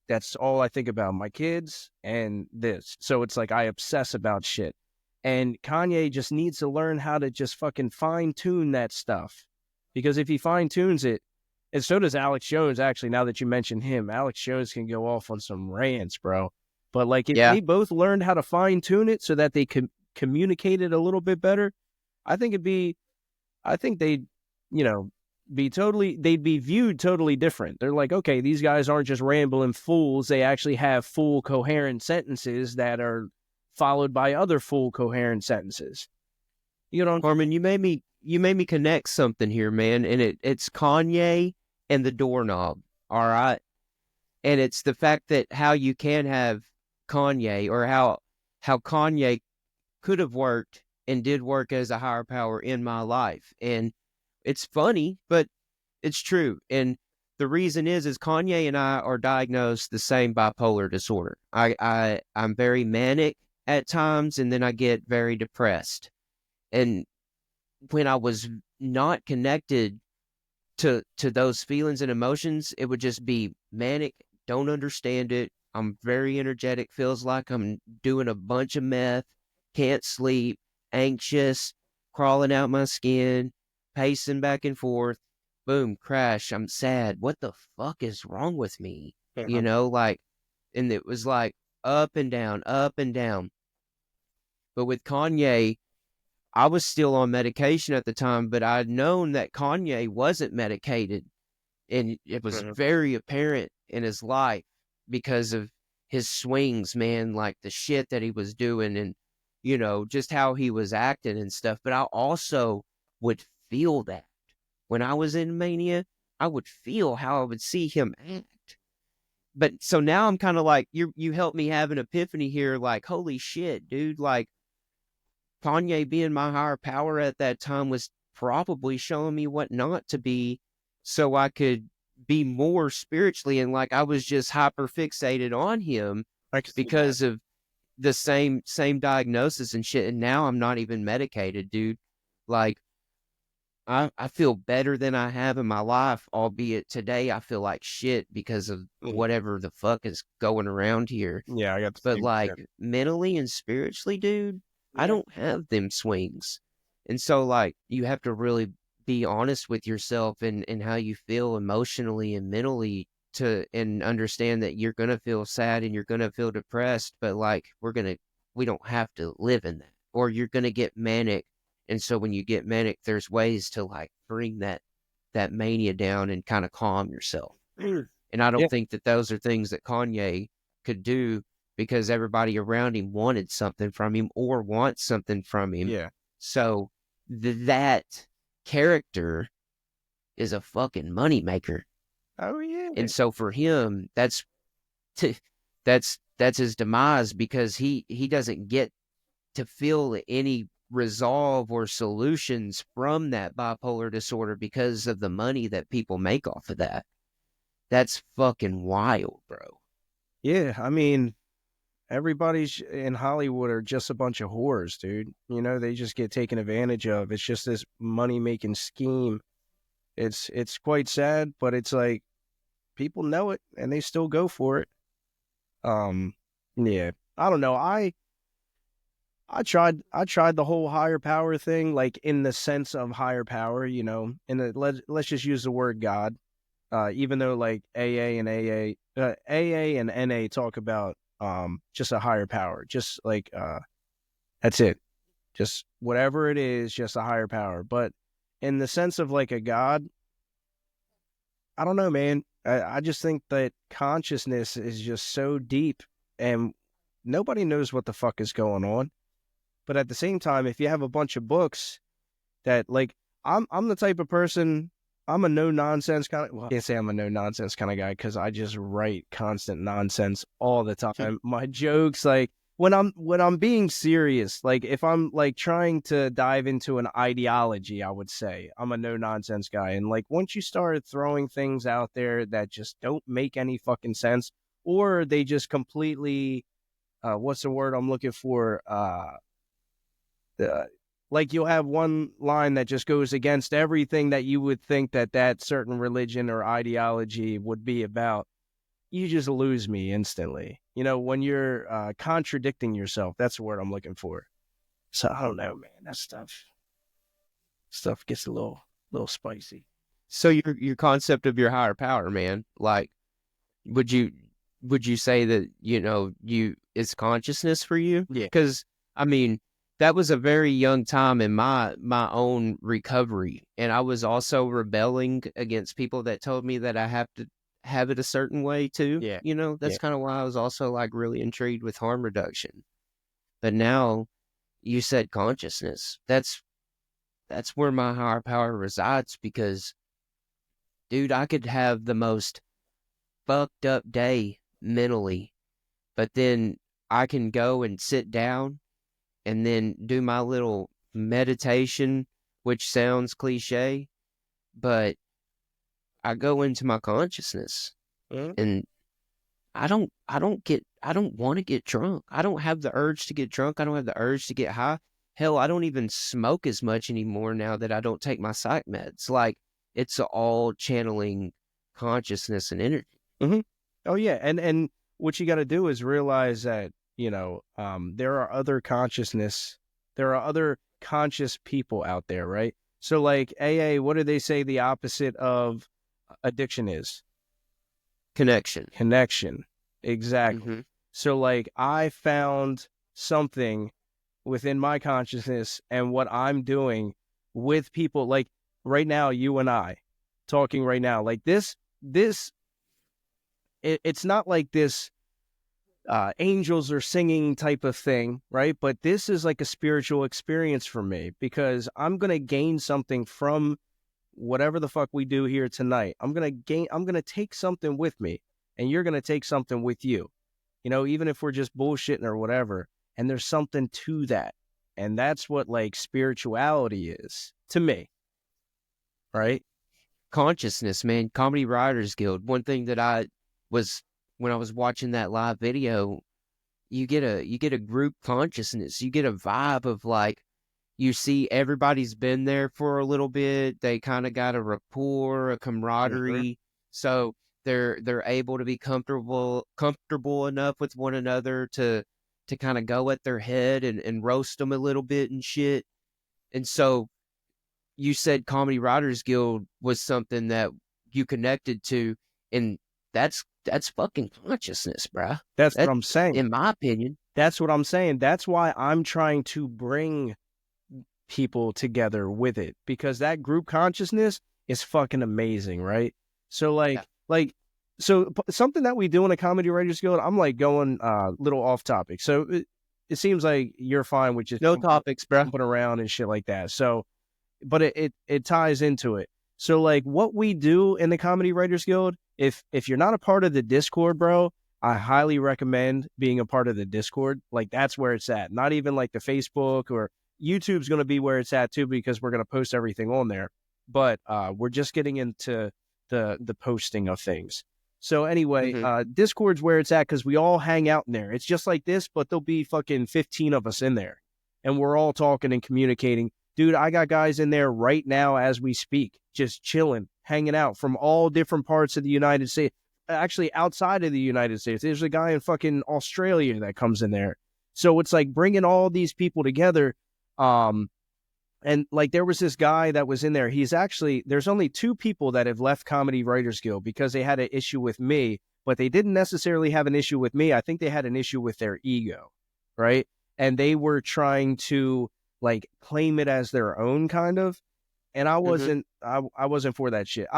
that's all I think about, my kids and this. So it's like I obsess about shit. And Kanye just needs to learn how to just fucking fine tune that stuff. Because if he fine tunes it, and so does Alex Jones, actually, now that you mention him, Alex Jones can go off on some rants, bro. But like, if yeah, they both learned how to fine tune it so that they could communicate it a little bit better, I think it'd be, I think they'd, you know, they'd be viewed totally different. They're like, okay, these guys aren't just rambling fools. They actually have full coherent sentences that are followed by other full coherent sentences. You know? Harmon, you made me connect something here, man. And it's Kanye and the doorknob. All right. And it's the fact that how you can have Kanye, or how Kanye could have worked and did work as a higher power in my life. And it's funny, but it's true. And the reason is Kanye and I are diagnosed the same bipolar disorder. I'm very manic at times, and then I get very depressed. And when I was not connected to those feelings and emotions, it would just be manic, don't understand it. I'm very energetic, feels like I'm doing a bunch of meth, can't sleep, anxious, crawling out my skin, pacing back and forth. Boom, crash. I'm sad. What the fuck is wrong with me? You know, like, and it was like up and down, up and down. But with Kanye, I was still on medication at the time, but I'd known that Kanye wasn't medicated. And it was very apparent in his life because of his swings, man, like the shit that he was doing and, you know, just how he was acting and stuff. But I also would feel that when I was in mania, I would feel how I would see him act. But so now I'm kind of like, you helped me have an epiphany here. Like, holy shit, dude. Like, Kanye being my higher power at that time was probably showing me what not to be so I could be more spiritually. And like, I was just hyper fixated on him I can see that. because of the same diagnosis and shit. And now I'm not even medicated, dude. Like, I feel better than I have in my life, albeit today I feel like shit because of whatever the fuck is going around here. Yeah, I got the But same like, shit. mentally and spiritually, dude, I Yeah. don't have them swings. And so like, you have to really be honest with yourself and how you feel emotionally and mentally to and understand that you're gonna feel sad and you're gonna feel depressed, but like, we don't have to live in that. Or you're gonna get manic. And so when you get manic, there's ways to like bring that mania down and kind of calm yourself. And I Yeah. don't think that those are things that Kanye could do because everybody around him wanted something from him or wants something from him. Yeah. So that character is a fucking moneymaker. Oh yeah. And so for him, t- that's his demise because he doesn't get to feel any resolve or solutions from that bipolar disorder because of the money that people make off of that. That's fucking wild, bro. Yeah. I mean, everybody's in Hollywood are just a bunch of whores, dude. You know, they just get taken advantage of. It's just this money making scheme. It's quite sad, but it's like people know it and they still go for it. Um, yeah. I don't know. I tried the whole higher power thing, like in the sense of higher power, and let's just use the word God. Even though like AA and NA talk about just a higher power, just like that's it. Just whatever it is, just a higher power. But in the sense of like a God, I don't know, man. I just think that consciousness is just so deep and nobody knows what the fuck is going on. But at the same time, if you have a bunch of books that like I'm the type of person, I'm a no nonsense kind of, well, I can't say I'm a no nonsense kind of guy because I just write constant nonsense all the time. My jokes, like when I'm being serious, like if I'm like trying to dive into an ideology, I would say I'm a no nonsense guy. And like once you start throwing things out there that just don't make any fucking sense, or they just completely what's the word I'm looking for? Uh, like you'll have one line that just goes against everything that you would think that that certain religion or ideology would be about. You just lose me instantly. When you're contradicting yourself, that's the word I'm looking for. So I don't know, man. That stuff gets a little spicy. So your concept of your higher power, man, like would you say that, it's consciousness for you? Yeah. Because I mean, that was a very young time in my own recovery, and I was also rebelling against people that told me that I have to have it a certain way too. Yeah. That's kind of why I was also like really intrigued with harm reduction. But now you said consciousness. That's where my higher power resides because, dude, I could have the most fucked up day mentally, but then I can go and sit down and then do my little meditation, which sounds cliche, but I go into my consciousness and I don't want to get drunk. I don't have the urge to get drunk. I don't have the urge to get high. Hell, I don't even smoke as much anymore now that I don't take my psych meds. Like, it's all channeling consciousness and energy. Mm-hmm. Oh yeah, and what you got to do is realize that there are other consciousness, there are other conscious people out there, right? So like AA, what do they say the opposite of addiction is? Connection. Exactly. Mm-hmm. So like I found something within my consciousness and what I'm doing with people like right now, you and I talking right now, like this it's not like this angels are singing type of thing, right? But this is like a spiritual experience for me because I'm going to gain something from whatever the fuck we do here tonight. I'm going to take something with me and you're going to take something with you, even if we're just bullshitting or whatever. And there's something to that. And that's what like spirituality is to me. Right? Consciousness, man. Comedy Writers Guild. One thing that when I was watching that live video, you get a group consciousness. You get a vibe of like, you see everybody's been there for a little bit. They kind of got a rapport, a camaraderie. Mm-hmm. So they're able to be comfortable enough with one another to kind of go at their head and roast them a little bit and shit. And so you said Comedy Writers Guild was something that you connected to, and that's fucking consciousness, bruh. That's what I'm saying. In my opinion. That's what I'm saying. That's why I'm trying to bring people together with it because that group consciousness is fucking amazing, right? So something that we do in a Comedy Writers Guild, I'm like going little off topic. So it seems like you're fine with just no topics, bro, jumping around and shit like that. So, but it ties into it. So like what we do in the Comedy Writers Guild, if you're not a part of the Discord, bro, I highly recommend being a part of the Discord. Like that's where it's at. Not even like the Facebook or YouTube's going to be where it's at too, because we're going to post everything on there. But we're just getting into the posting of things. So anyway, Discord's where it's at because we all hang out in there. It's just like this, but there'll be fucking 15 of us in there. And we're all talking and communicating. Dude, I got guys in there right now as we speak, just chilling, hanging out from all different parts of the United States. Actually, outside of the United States. There's a guy in fucking Australia that comes in there. So it's like bringing all these people together. And like there was this guy that was in there. There's only 2 people that have left Comedy Writers Guild because they had an issue with me, but they didn't necessarily have an issue with me. I think they had an issue with their ego, right? And they were trying to like claim it as their own kind of. And I wasn't, I wasn't for that shit.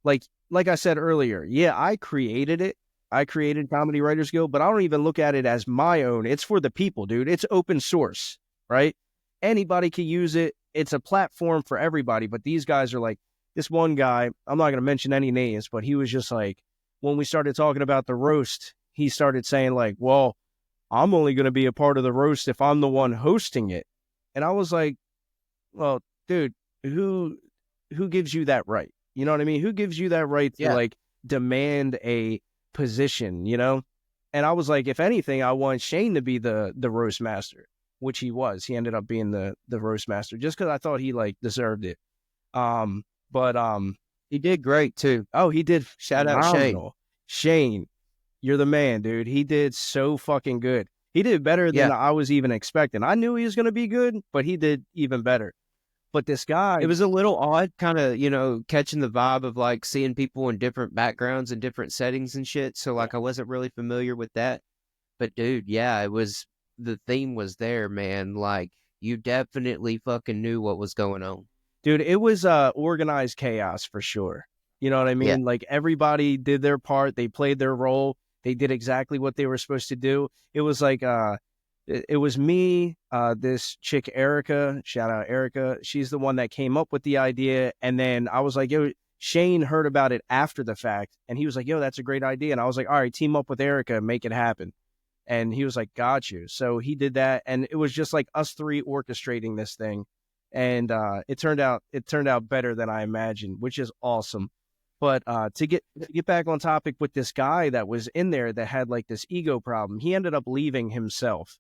Like I said earlier, yeah, I created it. I created Comedy Writers Guild, but I don't even look at it as my own. It's for the people, dude. It's open source, right? Anybody can use it. It's a platform for everybody. But these guys are like, this one guy, I'm not going to mention any names, but he was just like, when we started talking about the roast, he started saying like, well, I'm only going to be a part of the roast if I'm the one hosting it. And I was like, well, dude, who gives you that right? You know what I mean? Who gives you that right to like demand a position, you know? And I was like, if anything, I want Shane to be the roast master, which he was. He ended up being the roast master just because I thought he like deserved it. But he did great too. Oh, he did Shout out phenomenal. Shane, you're the man, dude. He did so fucking good. He did better than I was even expecting. I knew he was going to be good, but he did even better. But this guy, it was a little odd, kind of, you know, catching the vibe of like seeing people in different backgrounds and different settings and shit. So like I wasn't really familiar with that. But dude, yeah, it was, the theme was there, man. Like you definitely fucking knew what was going on. Dude, it was organized chaos for sure. You know what I mean? Yeah. Like everybody did their part. They played their role. They did exactly what they were supposed to do. It was like it was me, this chick Erica, shout out Erica. She's the one that came up with the idea. And then I was like, yo, Shane heard about it after the fact. And he was like, yo, that's a great idea. And I was like, all right, team up with Erica and make it happen. And he was like, got you. So he did that. And it was just like us 3 orchestrating this thing. And it turned out better than I imagined, which is awesome. But to get back on topic with this guy that was in there that had like this ego problem, he ended up leaving himself.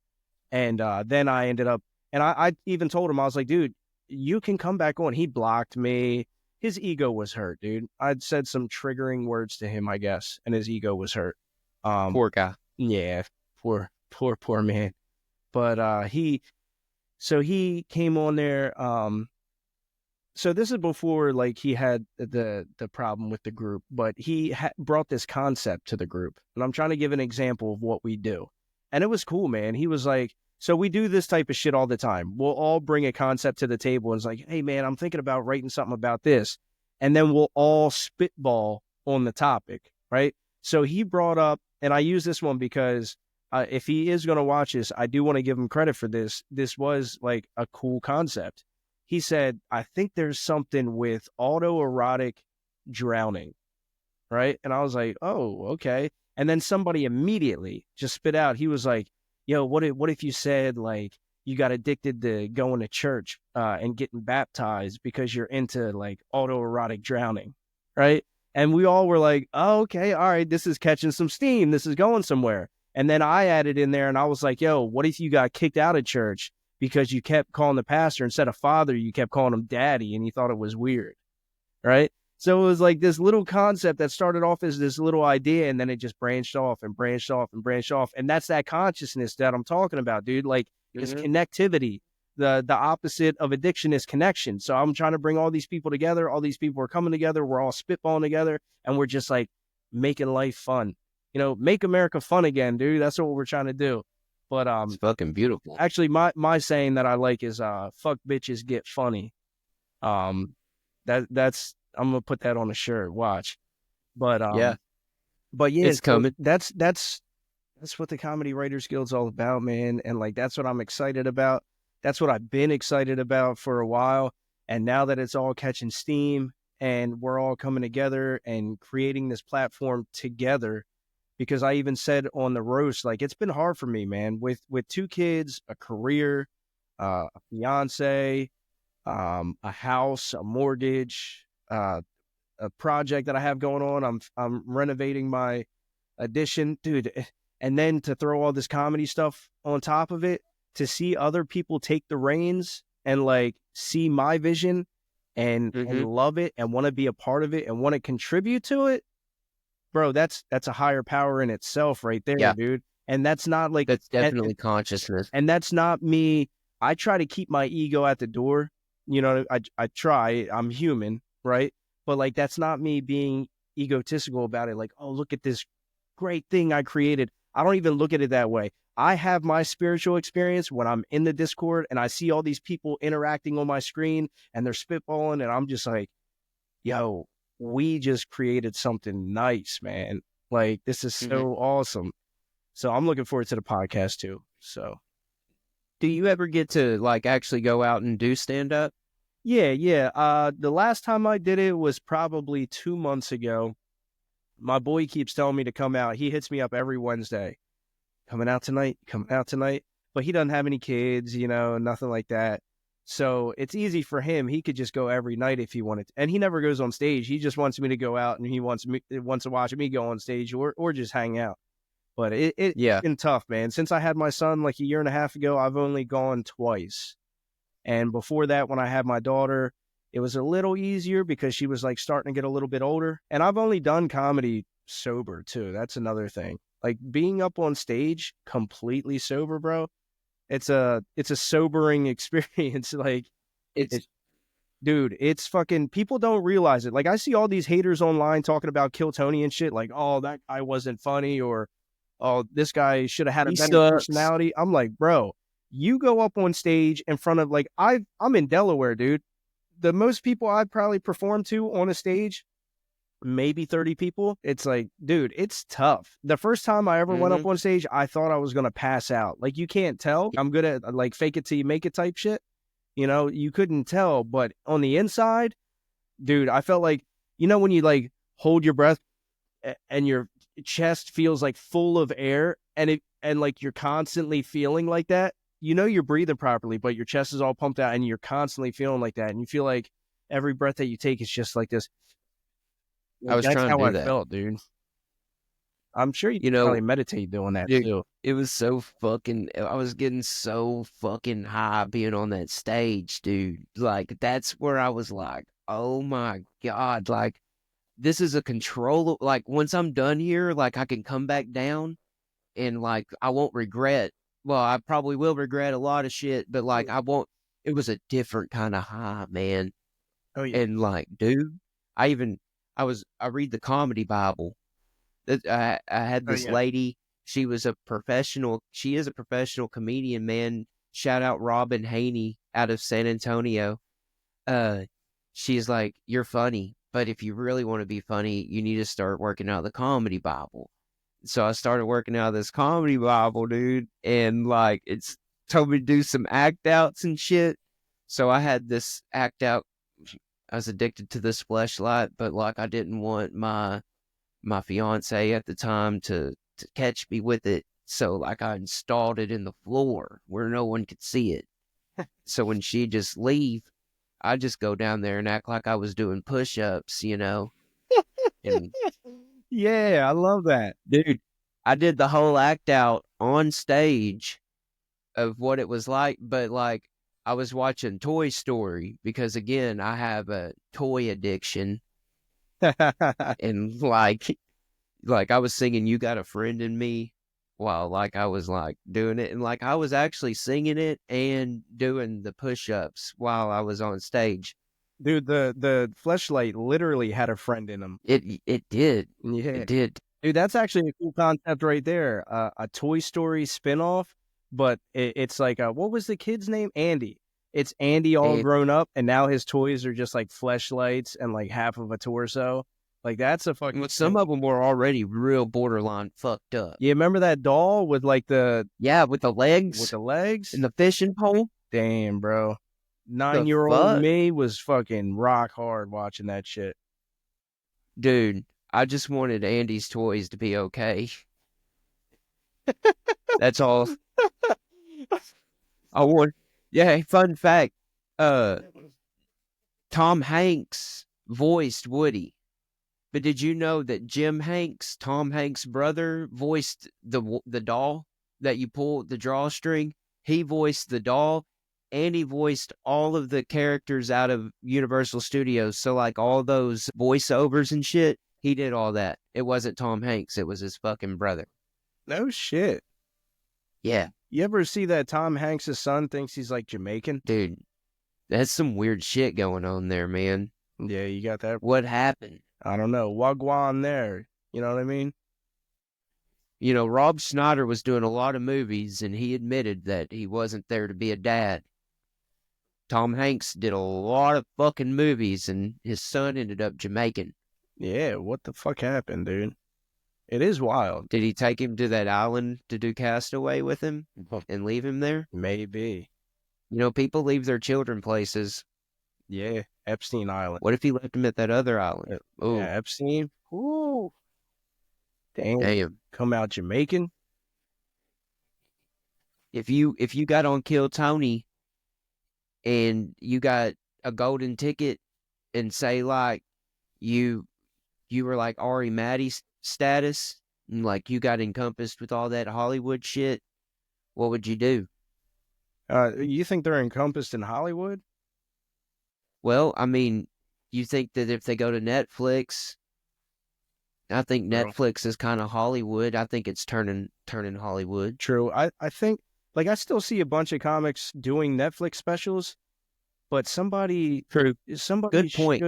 And then I ended up, and I even told him, I was like, dude, you can come back on. He blocked me. His ego was hurt, dude. I'd said some triggering words to him, I guess, and his ego was hurt. Poor guy. Yeah, poor man. But he came on there. So this is before like he had the problem with the group, but he brought this concept to the group. And I'm trying to give an example of what we do. And it was cool, man. He was like, so we do this type of shit all the time. We'll all bring a concept to the table and it's like, hey, man, I'm thinking about writing something about this. And then we'll all spitball on the topic, right? So he brought up, and I use this one because if he is going to watch this, I do want to give him credit for this. This was like a cool concept. He said, I think there's something with autoerotic drowning, right? And I was like, oh, okay. And then somebody immediately just spit out. He was like, yo, what if you said like you got addicted to going to church and getting baptized because you're into like autoerotic drowning, right? And we all were like, oh, okay, all right, this is catching some steam. This is going somewhere. And then I added in there and I was like, yo, what if you got kicked out of church because you kept calling the pastor instead of father, you kept calling him daddy and he thought it was weird, right? So it was like this little concept that started off as this little idea and then it just branched off and branched off and branched off. And that's that consciousness that I'm talking about, dude. Like it's connectivity. The opposite of addiction is connection. So I'm trying to bring all these people together. All these people are coming together. We're all spitballing together and we're just like making life fun. You know, make America fun again, dude. That's what we're trying to do. But it's fucking beautiful. Actually, my saying that I like is fuck bitches get funny. That's I'm gonna put that on a shirt. Watch. But yeah, it's coming. That's what the Comedy Writers Guild's all about, man. And like that's what I'm excited about. That's what I've been excited about for a while. And now that it's all catching steam and we're all coming together and creating this platform together, because I even said on the roast, like it's been hard for me, man, with 2 kids, a career, a fiance, a house, a mortgage, a project that I have going on. I'm renovating my addition, dude. And then to throw all this comedy stuff on top of it, to see other people take the reins and like see my vision and love it and want to be a part of it and want to contribute to it, bro, that's a higher power in itself right there, dude. And that's not like, That's definitely consciousness. and that's not me. I try to keep my ego at the door. You know, I try. I'm human, right? But like, that's not me being egotistical about it. Like, oh, look at this great thing I created. I don't even look at it that way. I have my spiritual experience when I'm in the Discord and I see all these people interacting on my screen and they're spitballing, and I'm just like, yo, we just created something nice, man. Like, this is Hmm. so awesome. So I'm looking forward to the podcast too. So Do you ever get to like actually go out and do stand up? yeah. The last time I did it was probably 2 months ago. My boy keeps telling me to come out. He hits me up every Wednesday. Coming out tonight, coming out tonight. But he doesn't have any kids, you know, nothing like that. So it's easy for him. He could just go every night if he wanted to. And he never goes on stage. He just wants me to go out, and he wants to watch me go on stage, or just hang out. But it's Yeah. been tough, man. Since I had my son like a year and a half ago, I've only gone twice. And before that, when I had my daughter, it was a little easier because she was like starting to get a little bit older. And I've only done comedy sober too. That's another thing. Like, being up on stage completely sober, bro. It's a sobering experience. Like, It's it's dude, it's fucking, people don't realize it. Like, I see all these haters online talking about Kill Tony and shit, like, oh, that guy wasn't funny, or oh, this guy should have had a he better sucks. personality. I'm like, bro, you go up on stage in front of, like, I'm in Delaware, dude. The most people I'd probably perform to on a stage, maybe 30 people. It's like, dude, it's tough. The first time I ever went Hmm. up on stage, I thought I was going to pass out. Like, you can't tell. I'm good at like fake it till you make it type shit. You know, you couldn't tell, but on the inside, dude, I felt like, you know, when you like hold your breath and your chest feels like full of air, and like you're constantly feeling like that. You know, you're breathing properly, but your chest is all pumped out and you're constantly feeling like that. And you feel like every breath that you take is just like this. I Like, was that's trying to how do I that. felt, dude. I'm sure you You probably know, meditate doing that dude, too. it was so fucking. I was getting so fucking high being on that stage, dude. Like, that's where I was like, oh my God, like, this is a control. Like, once I'm done here, like, I can come back down and, like, I won't regret. Well, I probably will regret a lot of shit, but, like, I won't. It was a different kind of high, man. Oh yeah. And, like, dude, I even, I read the comedy Bible. I had Oh this yeah. lady. She was a professional. She is a professional comedian, man. Shout out Robin Haney out of San Antonio. Uh, she's like, you're funny, but if you really want to be funny, you need to start working out the comedy Bible. So I started working out this comedy Bible, dude, and like it's told me to do some act outs and shit. So I had this act out. I was addicted to this fleshlight, but like I didn't want my fiance at the time to catch me with it. So like I installed it in the floor where no one could see it. So when she just leave, I just go down there and act like I was doing push-ups, you know. And Yeah, I love that. dude, I did the whole act out on stage of what it was like, but like I was watching Toy Story because again, I have a toy addiction, and like I was singing "You Got a Friend in Me" while like I was like doing it, and like I was actually singing it and doing the push-ups while I was on stage. Dude, the fleshlight literally had a friend in him. It did. Yeah. It did. Dude, that's actually a cool concept right there. A Toy Story spinoff, but it's like, what was the kid's name? Andy. It's Andy all And grown up, and now his toys are just like fleshlights and like half of a torso. Like, that's a fucking well, some of them were already real borderline fucked up. You remember that doll with like Yeah, with the with legs the legs? and the fishing pole. Damn, bro. The 9-year-old fuck? me was fucking rock hard watching that shit. Dude, I just wanted Andy's toys to be okay. That's all I want. Yeah, fun fact. Uh, Tom Hanks voiced Woody. But did you know that Jim Hanks, Tom Hanks' brother, voiced the doll that you pull the drawstring? He voiced the doll, and he voiced all of the characters out of Universal Studios. So like all those voiceovers and shit, he did all that. It wasn't Tom Hanks, it was his fucking brother. No shit. Yeah, You ever see that Tom Hanks' son thinks he's like Jamaican? dude, that's some weird shit going on there, man. Yeah, you got that. What happened? I don't know. Wagwan there. You know what I mean? You know, Rob Schneider was doing a lot of movies, and he admitted that he wasn't there to be a dad. Tom Hanks did a lot of fucking movies, and his son ended up Jamaican. Yeah, what the fuck happened, dude? It is wild. Did he take him to that island to do Castaway with him and leave him there? Maybe. You know, people leave their children places. Yeah, Epstein Island. What if he left him at that other island? Oh, Yeah, Epstein. Ooh. Damn. damn. Come out Jamaican? If you got on Kill Tony and you got a golden ticket and say like you were like Ari Maddie status and like you got encompassed with all that Hollywood shit, what would you do? You think they're encompassed in Hollywood? Well, I mean, you think that if they go to Netflix, I think True. Netflix is kind of Hollywood. I think it's turning Hollywood. True. I think, like, I still see a bunch of comics doing Netflix specials, but somebody True. somebody Good point.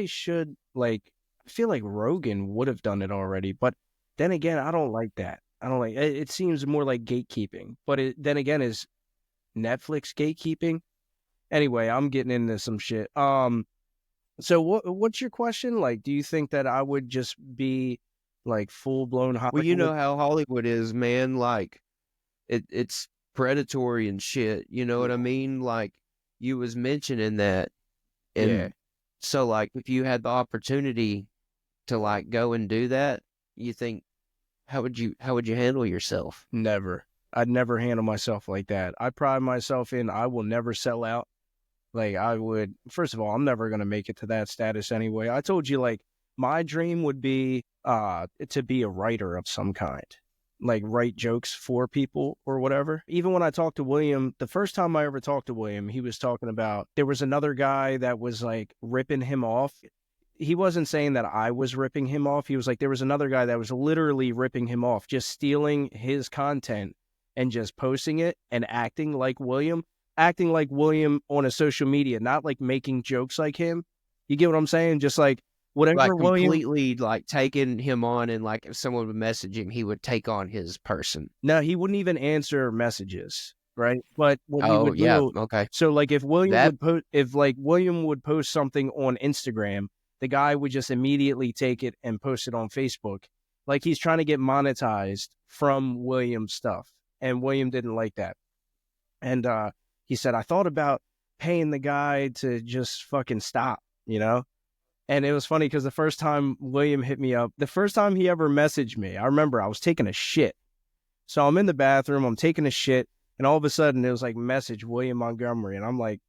should, like, I feel like Rogan would have done it already, but then again, I don't like that. I don't like it. It seems more like gatekeeping, but then again, is Netflix gatekeeping? Anyway, I'm getting into some shit. So what's your question? Like, do you think that I would just be like full blown Well, Hollywood? you know how Hollywood is, man. Like, it's predatory and shit. You know what I mean? Like, you was mentioning that. And Yeah. so, like, if you had the opportunity to, like, go and do that, you think, how would you handle yourself? Never. I'd never handle myself like that. I pride myself in I will never sell out. Like, I would, first of all, I'm never going to make it to that status anyway. I told you, like, my dream would be to be a writer of some kind, like write jokes for people or whatever. Even when I talked to William, the first time I ever talked to William, he was talking about there was another guy that was like ripping him off. He wasn't saying that I was ripping him off. He was like, there was another guy that was literally ripping him off, just stealing his content and just posting it and acting like William on a social media, not like making jokes like him. You get what I'm saying? Just like whatever Like, William. completely, like, taking him on, and, like, if someone would message him, he would take on his person. No, he wouldn't even answer messages, right? But what he Oh, would yeah, do, okay. so like if William That, would post, if like William would post something on Instagram, the guy would just immediately take it and post it on Facebook. Like he's trying to get monetized from William's stuff. And William didn't like that. And he said, I thought about paying the guy to just fucking stop, you know? And it was funny because the first time William hit me up, the first time he ever messaged me, I remember I was taking a shit. So I'm in the bathroom, I'm taking a shit, and all of a sudden it was like message William Montgomery. And I'm like,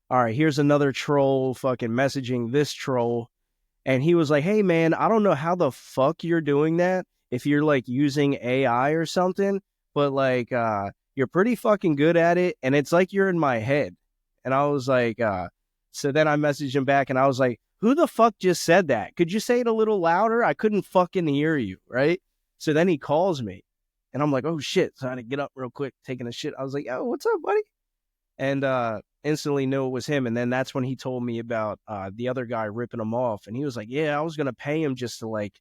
all right, here's another troll fucking messaging this troll. And he was like, hey man, I don't know how the fuck you're doing that, if you're like using AI or something, but like you're pretty fucking good at it, and it's like you're in my head. And I was like, so then I messaged him back and I was like, who the fuck just said that? Could you say it a little louder? I couldn't fucking hear you, right? So then he calls me and I'm like, oh shit. So I had to get up real quick, taking a shit. I was like, yo, what's up, buddy? And instantly knew it was him. And then that's when he told me about the other guy ripping him off. And he was like, yeah, I was going to pay him just to like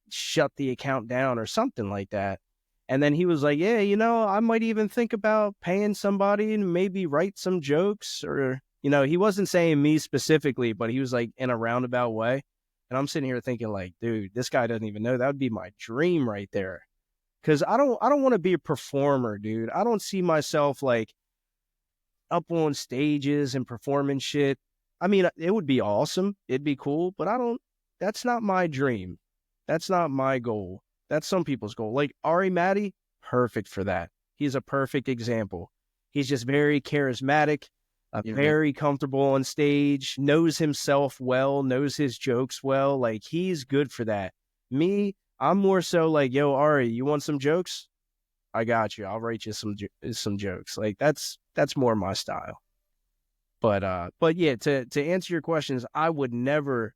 shut the account down or something like that. And then he was like, yeah, you know, I might even think about paying somebody and maybe write some jokes, or, you know, he wasn't saying me specifically, but he was like in a roundabout way. And I'm sitting here thinking like, dude, this guy doesn't even know. That would be my dream right there. Cause I don't want to be a performer, dude. I don't see myself like up on stages and performing shit. I mean, it would be awesome. It'd be cool, but that's not my dream. That's not my goal. That's some people's goal. Like Ari Maddie, perfect for that. He's a perfect example. He's just very charismatic, very comfortable on stage, knows himself well, knows his jokes well. Like he's good for that. Me, I'm more so like, yo, Ari, you want some jokes? I got you. I'll write you some jokes. Like that's more my style. But yeah, to answer your questions, I would never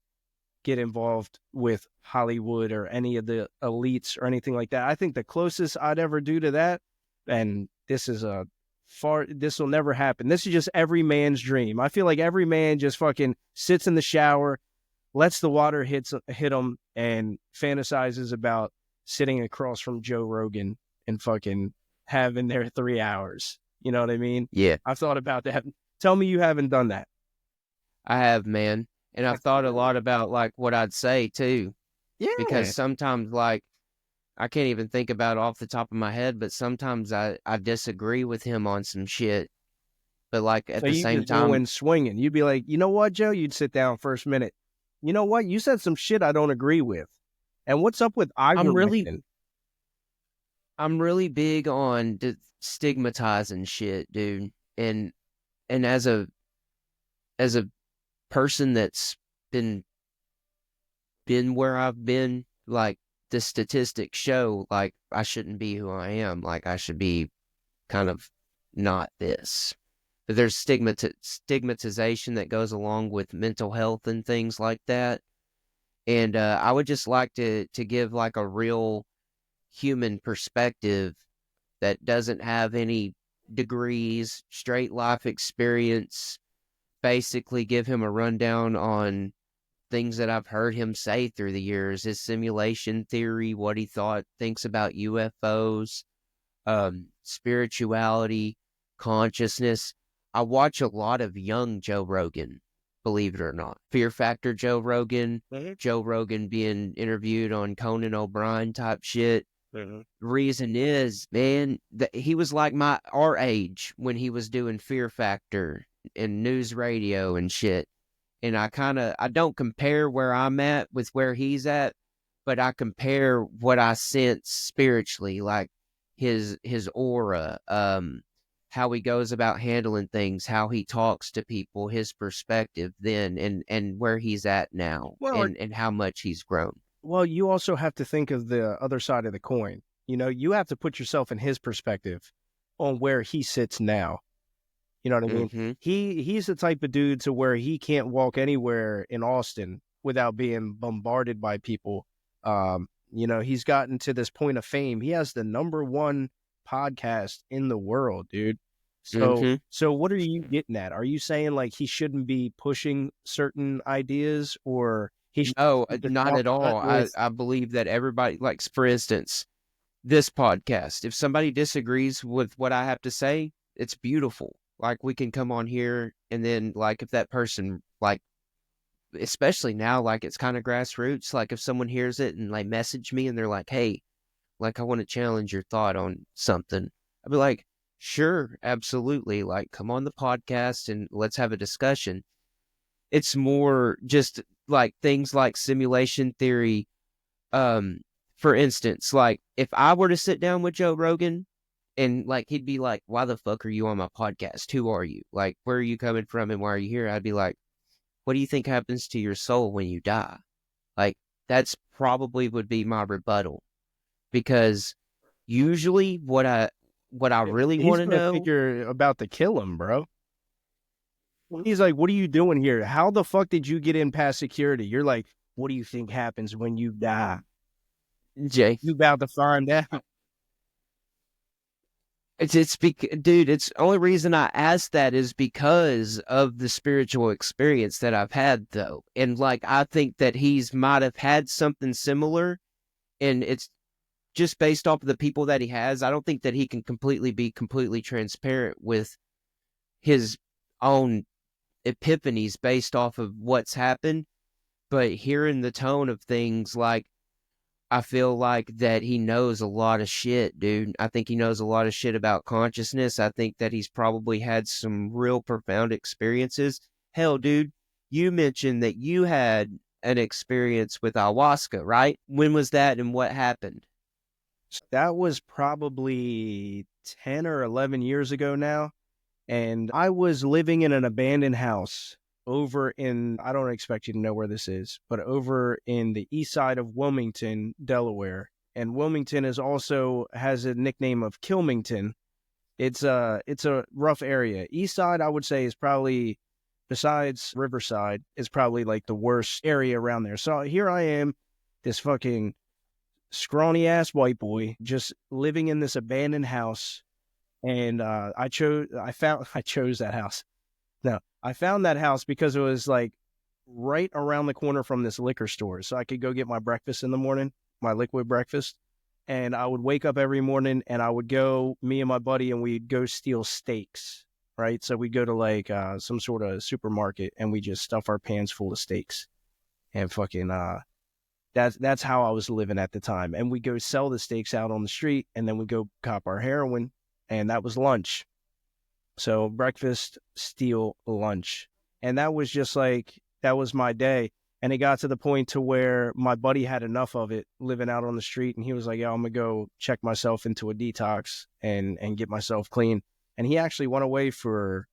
get involved with Hollywood or any of the elites or anything like that. I think the closest I'd ever do to that And this will never happen. This is just every man's dream. I feel like every man just fucking sits in the shower, lets the water hit him, and fantasizes about sitting across from Joe Rogan and fucking having their 3 hours. You know what I mean? Yeah, I've thought about that. Tell me you haven't done that. I have, man. And I've thought a lot about like what I'd say too, because Yeah. sometimes like I can't even think about it off the top of my head, but sometimes I disagree with him on some shit. But like at So the you same just go time, in swinging. You'd be like, you know what, Joe? You'd sit down first minute. You know what? You said some shit I don't agree with. And what's up with I'm really ivermectin? I'm really big on stigmatizing shit, dude. And as a person that's been where I've been, like the statistics show, like I shouldn't be who I am. Like I should be kind of not this. But there's stigmatization that goes along with mental health and things like that. And I would just like to give like a real human perspective that doesn't have any degrees, straight life experience. Basically, give him a rundown on things that I've heard him say through the years, his simulation theory, what he thinks about UFOs, spirituality, consciousness. I watch a lot of young Joe Rogan, believe it or not. Fear Factor Joe Rogan, Mhm. Joe Rogan being interviewed on Conan O'Brien type shit. Mhm. Reason is, man, that he was like our age when he was doing Fear Factor and news radio and shit. And I don't compare where I'm at with where he's at, but I compare what I sense spiritually, like his aura, how he goes about handling things, how he talks to people, his perspective then, and where he's at now, Well, and how much he's grown. well, you also have to think of the other side of the coin. You know, you have to put yourself in his perspective on where he sits now. You know what I mean? Mm-hmm. He's the type of dude to where he can't walk anywhere in Austin without being bombarded by people. You know, he's gotten to this point of fame. He has the number one podcast in the world, dude. Mm-hmm. So what are you getting at? Are you saying like he shouldn't be pushing certain ideas, or he should No, keep his not mouth at shut all. I, with? I believe that everybody, like, for instance, this podcast, if somebody disagrees with what I have to say, it's beautiful. Like, we can come on here and then, like, if that person, like, especially now, like, it's kind of grassroots. Like, if someone hears it and, like, message me and they're like, hey, like, I want to challenge your thought on something, I'd be like, sure, absolutely. Like, come on the podcast and let's have a discussion. It's more just like things like simulation theory. Um, for instance, like if I were to sit down with Joe Rogan and like he'd be like, "Why the fuck are you on my podcast? Who are you? Like, where are you coming from and why are you here?" I'd be like, "What do you think happens to your soul when you die?" Like that's probably would be my rebuttal because usually what I really want He's to gonna think know. you're about to kill him, bro. He's like, "What are you doing here? How the fuck did you get in past security?" You're like, "What do you think happens when you die?" Jay, You about to find out. dude, it's only reason I asked that is because of the spiritual experience that I've had though. And like I think that he's might have had something similar and it's just based off of the people that he has. I don't think that he can be completely transparent with his own epiphanies based off of what's happened, but hearing the tone of things like I feel like that he knows a lot of shit, dude. I think he knows a lot of shit about consciousness. I think that he's probably had some real profound experiences. Hell, dude, you mentioned that you had an experience with ayahuasca, right? When was that and what happened? That was probably 10 or 11 years ago now. And I was living in an abandoned house over in, I don't expect you to know where this is, but over in the east side of Wilmington, Delaware. And Wilmington is also has a nickname of Kilmington. It's a rough area. East side, I would say, is probably, besides Riverside, is probably like the worst area around there. So here I am, this fucking scrawny ass white boy, just living in this abandoned house And I chose that house. No, I found that house because it was like right around the corner from this liquor store. So I could go get my breakfast in the morning, my liquid breakfast. And I would wake up every morning and I would go, me and my buddy, and we'd go steal steaks, right? So we'd go to like some sort of supermarket and we just stuff our pans full of steaks and fucking, that's how I was living at the time. And we go sell the steaks out on the street and then we go cop our heroin, and that was lunch. So breakfast, steal, lunch. And that was just like, that was my day. And it got to the point to where my buddy had enough of it living out on the street. And he was like, yeah, I'm going to go check myself into a detox and get myself clean. And he actually went away for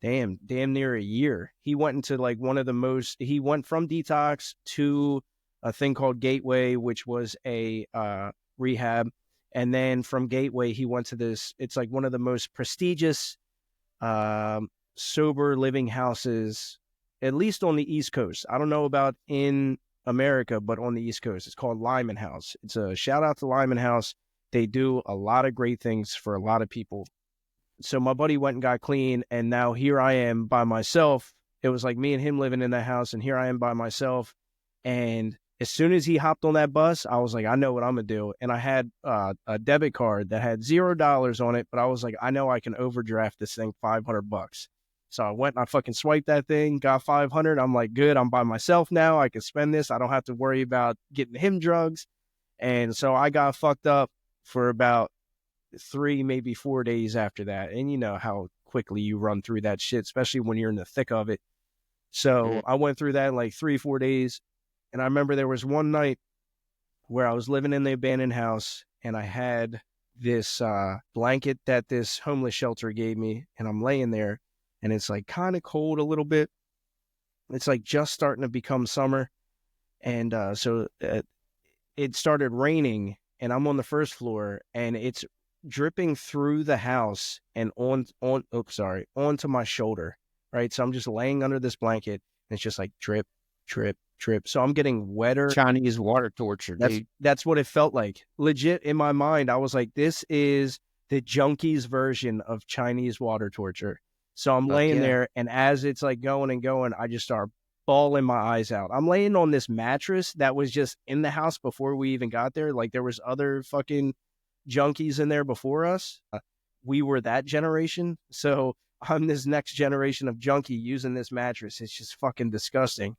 damn near a year. He went into like he went from detox to a thing called Gateway, which was a rehab. And then from Gateway, he went to this, it's like one of the most prestigious sober living houses, at least on the East Coast. I don't know about in America, but on the East Coast, it's called Lyman House. It's a shout out to Lyman House. They do a lot of great things for a lot of people. So my buddy went and got clean, and now here I am by myself. It was like me and him living in that house, and here I am by myself. And as soon as he hopped on that bus, I was like, I know what I'm going to do. And I had a debit card that had $0 on it, but I was like, I know I can overdraft this thing $500. So I went and I fucking swiped that thing, got 500. I'm like, good, I'm by myself now. I can spend this. I don't have to worry about getting him drugs. And so I got fucked up for about 3, maybe 4 days after that. And you know how quickly you run through that shit, especially when you're in the thick of it. So I went through that in like 3-4 days. And I remember there was one night where I was living in the abandoned house and I had this blanket that this homeless shelter gave me, and I'm laying there and it's like kind of cold a little bit. It's like just starting to become summer. And so it started raining and I'm on the first floor and it's dripping through the house and onto my shoulder, right? So I'm just laying under this blanket and it's just like drip, drip, drip. So I'm getting wetter. Chinese water torture, dude. That's what it felt like. Legit in my mind, I was like, this is the junkies version of Chinese water torture. So I'm laying there, and as it's like going and going, I just start bawling my eyes out. I'm laying on this mattress that was just in the house before we even got there. Like there was other fucking junkies in there before us. We were that generation. So I'm this next generation of junkie using this mattress. It's just fucking disgusting.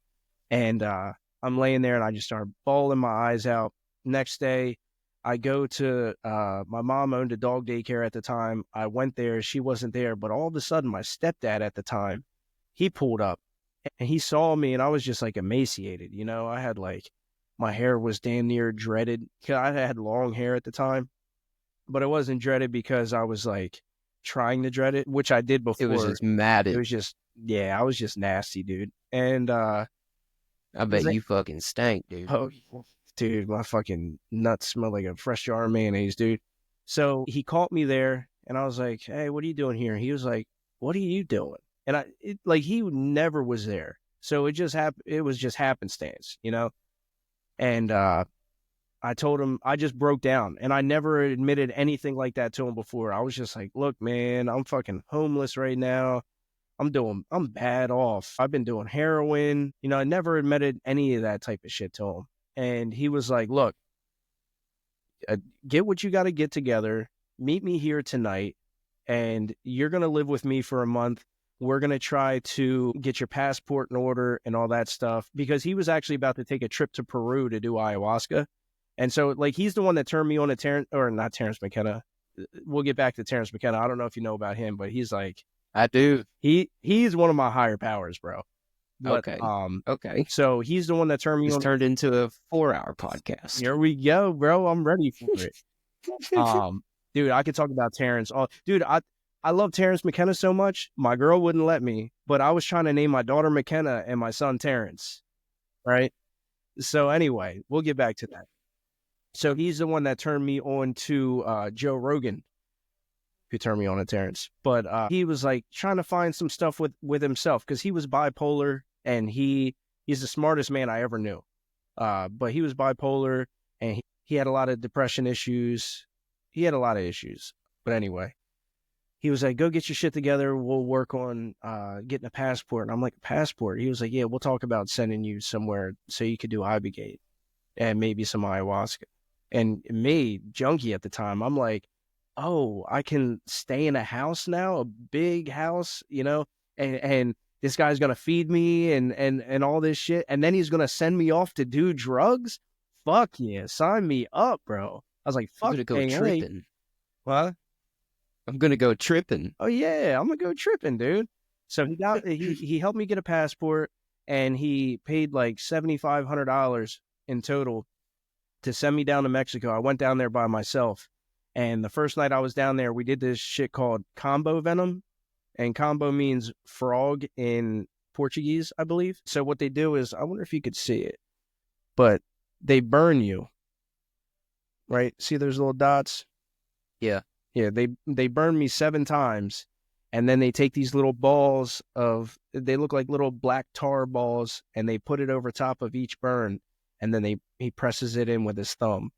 And I'm laying there and I just start bawling my eyes out. Next day, I go to, my mom owned a dog daycare at the time. I went there. She wasn't there. But all of a sudden, my stepdad at the time, he pulled up and he saw me and I was just like emaciated. You know, I had like, my hair was damn near dreaded. I had long hair at the time, but it wasn't dreaded because I was like trying to dread it, which I did before. It was just matted. It was just, I was just nasty, dude. And, I bet you fucking stank, dude. Oh, dude, my fucking nuts smell like a fresh jar of mayonnaise, dude. So he caught me there, and I was like, hey, what are you doing here? He was like, what are you doing? And he never was there. So it just happened. It was just happenstance, you know? And I told him, I just broke down, and I never admitted anything like that to him before. I was just like, look, man, I'm fucking homeless right now. I'm bad off. I've been doing heroin. You know, I never admitted any of that type of shit to him. And he was like, look, get what you got to get together. Meet me here tonight. And you're going to live with me for a month. We're going to try to get your passport in order and all that stuff. Because he was actually about to take a trip to Peru to do ayahuasca. And so, like, he's the one that turned me on to not Terrence McKenna. We'll get back to Terrence McKenna. I don't know if you know about him, but he's like, I do. He's one of my higher powers, bro. But, okay. So he's the one that turned me on. Turned into a 4-hour podcast. Here we go, bro. I'm ready for it. Dude, I could talk about Terrence. Dude, I love Terrence McKenna so much. My girl wouldn't let me, but I was trying to name my daughter McKenna and my son Terrence. Right. So anyway, we'll get back to that. So he's the one that turned me on to Joe Rogan, who turned me on to Terrence. But he was like trying to find some stuff with himself because he was bipolar and he's the smartest man I ever knew. But he was bipolar and he had a lot of depression issues. He had a lot of issues. But anyway, he was like, go get your shit together. We'll work on getting a passport. And I'm like, a passport? He was like, yeah, we'll talk about sending you somewhere so you could do Ibogaine and maybe some ayahuasca. And me, junkie at the time, I'm like, oh, I can stay in a house now, a big house, and this guy's gonna feed me and all this shit, and then he's gonna send me off to do drugs. Fuck yeah, sign me up, bro. I was like, I'm fuck, gonna go dang, hey. tripping. What? I'm gonna go tripping. Oh yeah, I'm gonna go tripping, dude. So he helped me get a passport, and he paid like $7,500 in total to send me down to Mexico. I went down there by myself, and the first night I was down there, we did this shit called combo venom, and combo means frog in Portuguese, I believe. So what they do is, I wonder if you could see it, but they burn you, right? See those little dots? Yeah. Yeah, they burned me 7 times, and then they take these little balls they look like little black tar balls, and they put it over top of each burn, and then he presses it in with his thumb.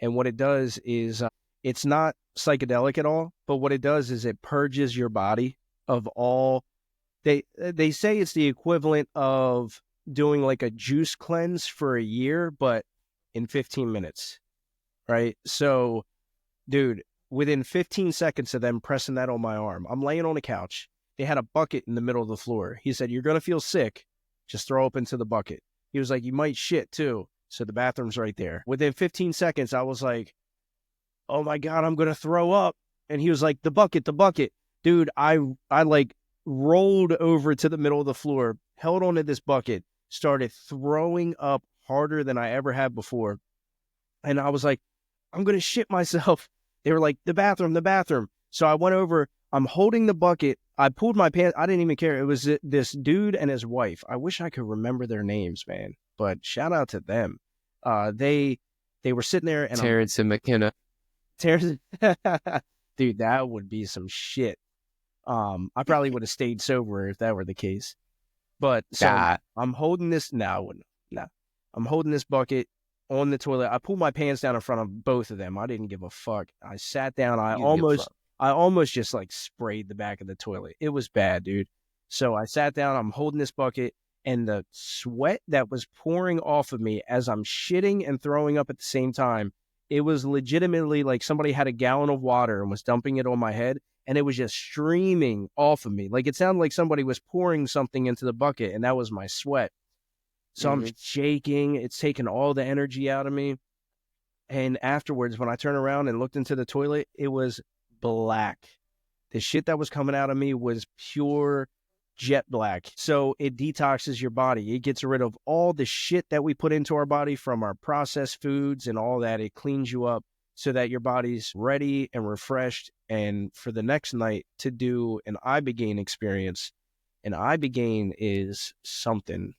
And what it does is, it's not psychedelic at all, but what it does is it purges your body of all. They say it's the equivalent of doing like a juice cleanse for a year, but in 15 minutes, right? So, dude, within 15 seconds of them pressing that on my arm, I'm laying on a couch. They had a bucket in the middle of the floor. He said, you're going to feel sick. Just throw up into the bucket. He was like, you might shit too. So the bathroom's right there. Within 15 seconds, I was like, oh my God, I'm going to throw up. And he was like, the bucket. Dude, I like rolled over to the middle of the floor, held onto this bucket, started throwing up harder than I ever had before. And I was like, I'm going to shit myself. They were like, the bathroom. So I went over, I'm holding the bucket. I pulled my pants. I didn't even care. It was this dude and his wife. I wish I could remember their names, man, but shout out to them. They were sitting there, and Terrence and McKenna. Terrence, dude, that would be some shit. I probably would have stayed sober if that were the case. But so I'm holding this now. No, I'm holding this bucket on the toilet. I pulled my pants down in front of both of them. I didn't give a fuck. I sat down. I almost just like sprayed the back of the toilet. It was bad, dude. So I sat down. I'm holding this bucket, and the sweat that was pouring off of me as I'm shitting and throwing up at the same time, it was legitimately like somebody had a gallon of water and was dumping it on my head, and it was just streaming off of me. Like it sounded like somebody was pouring something into the bucket, and that was my sweat. So I'm shaking. It's taking all the energy out of me. And afterwards, when I turned around and looked into the toilet, it was black. The shit that was coming out of me was pure jet black. So it detoxes your body. It gets rid of all the shit that we put into our body from our processed foods and all that. It cleans you up so that your body's ready and refreshed. And for the next night to do an Ibogaine experience. And Ibogaine is something.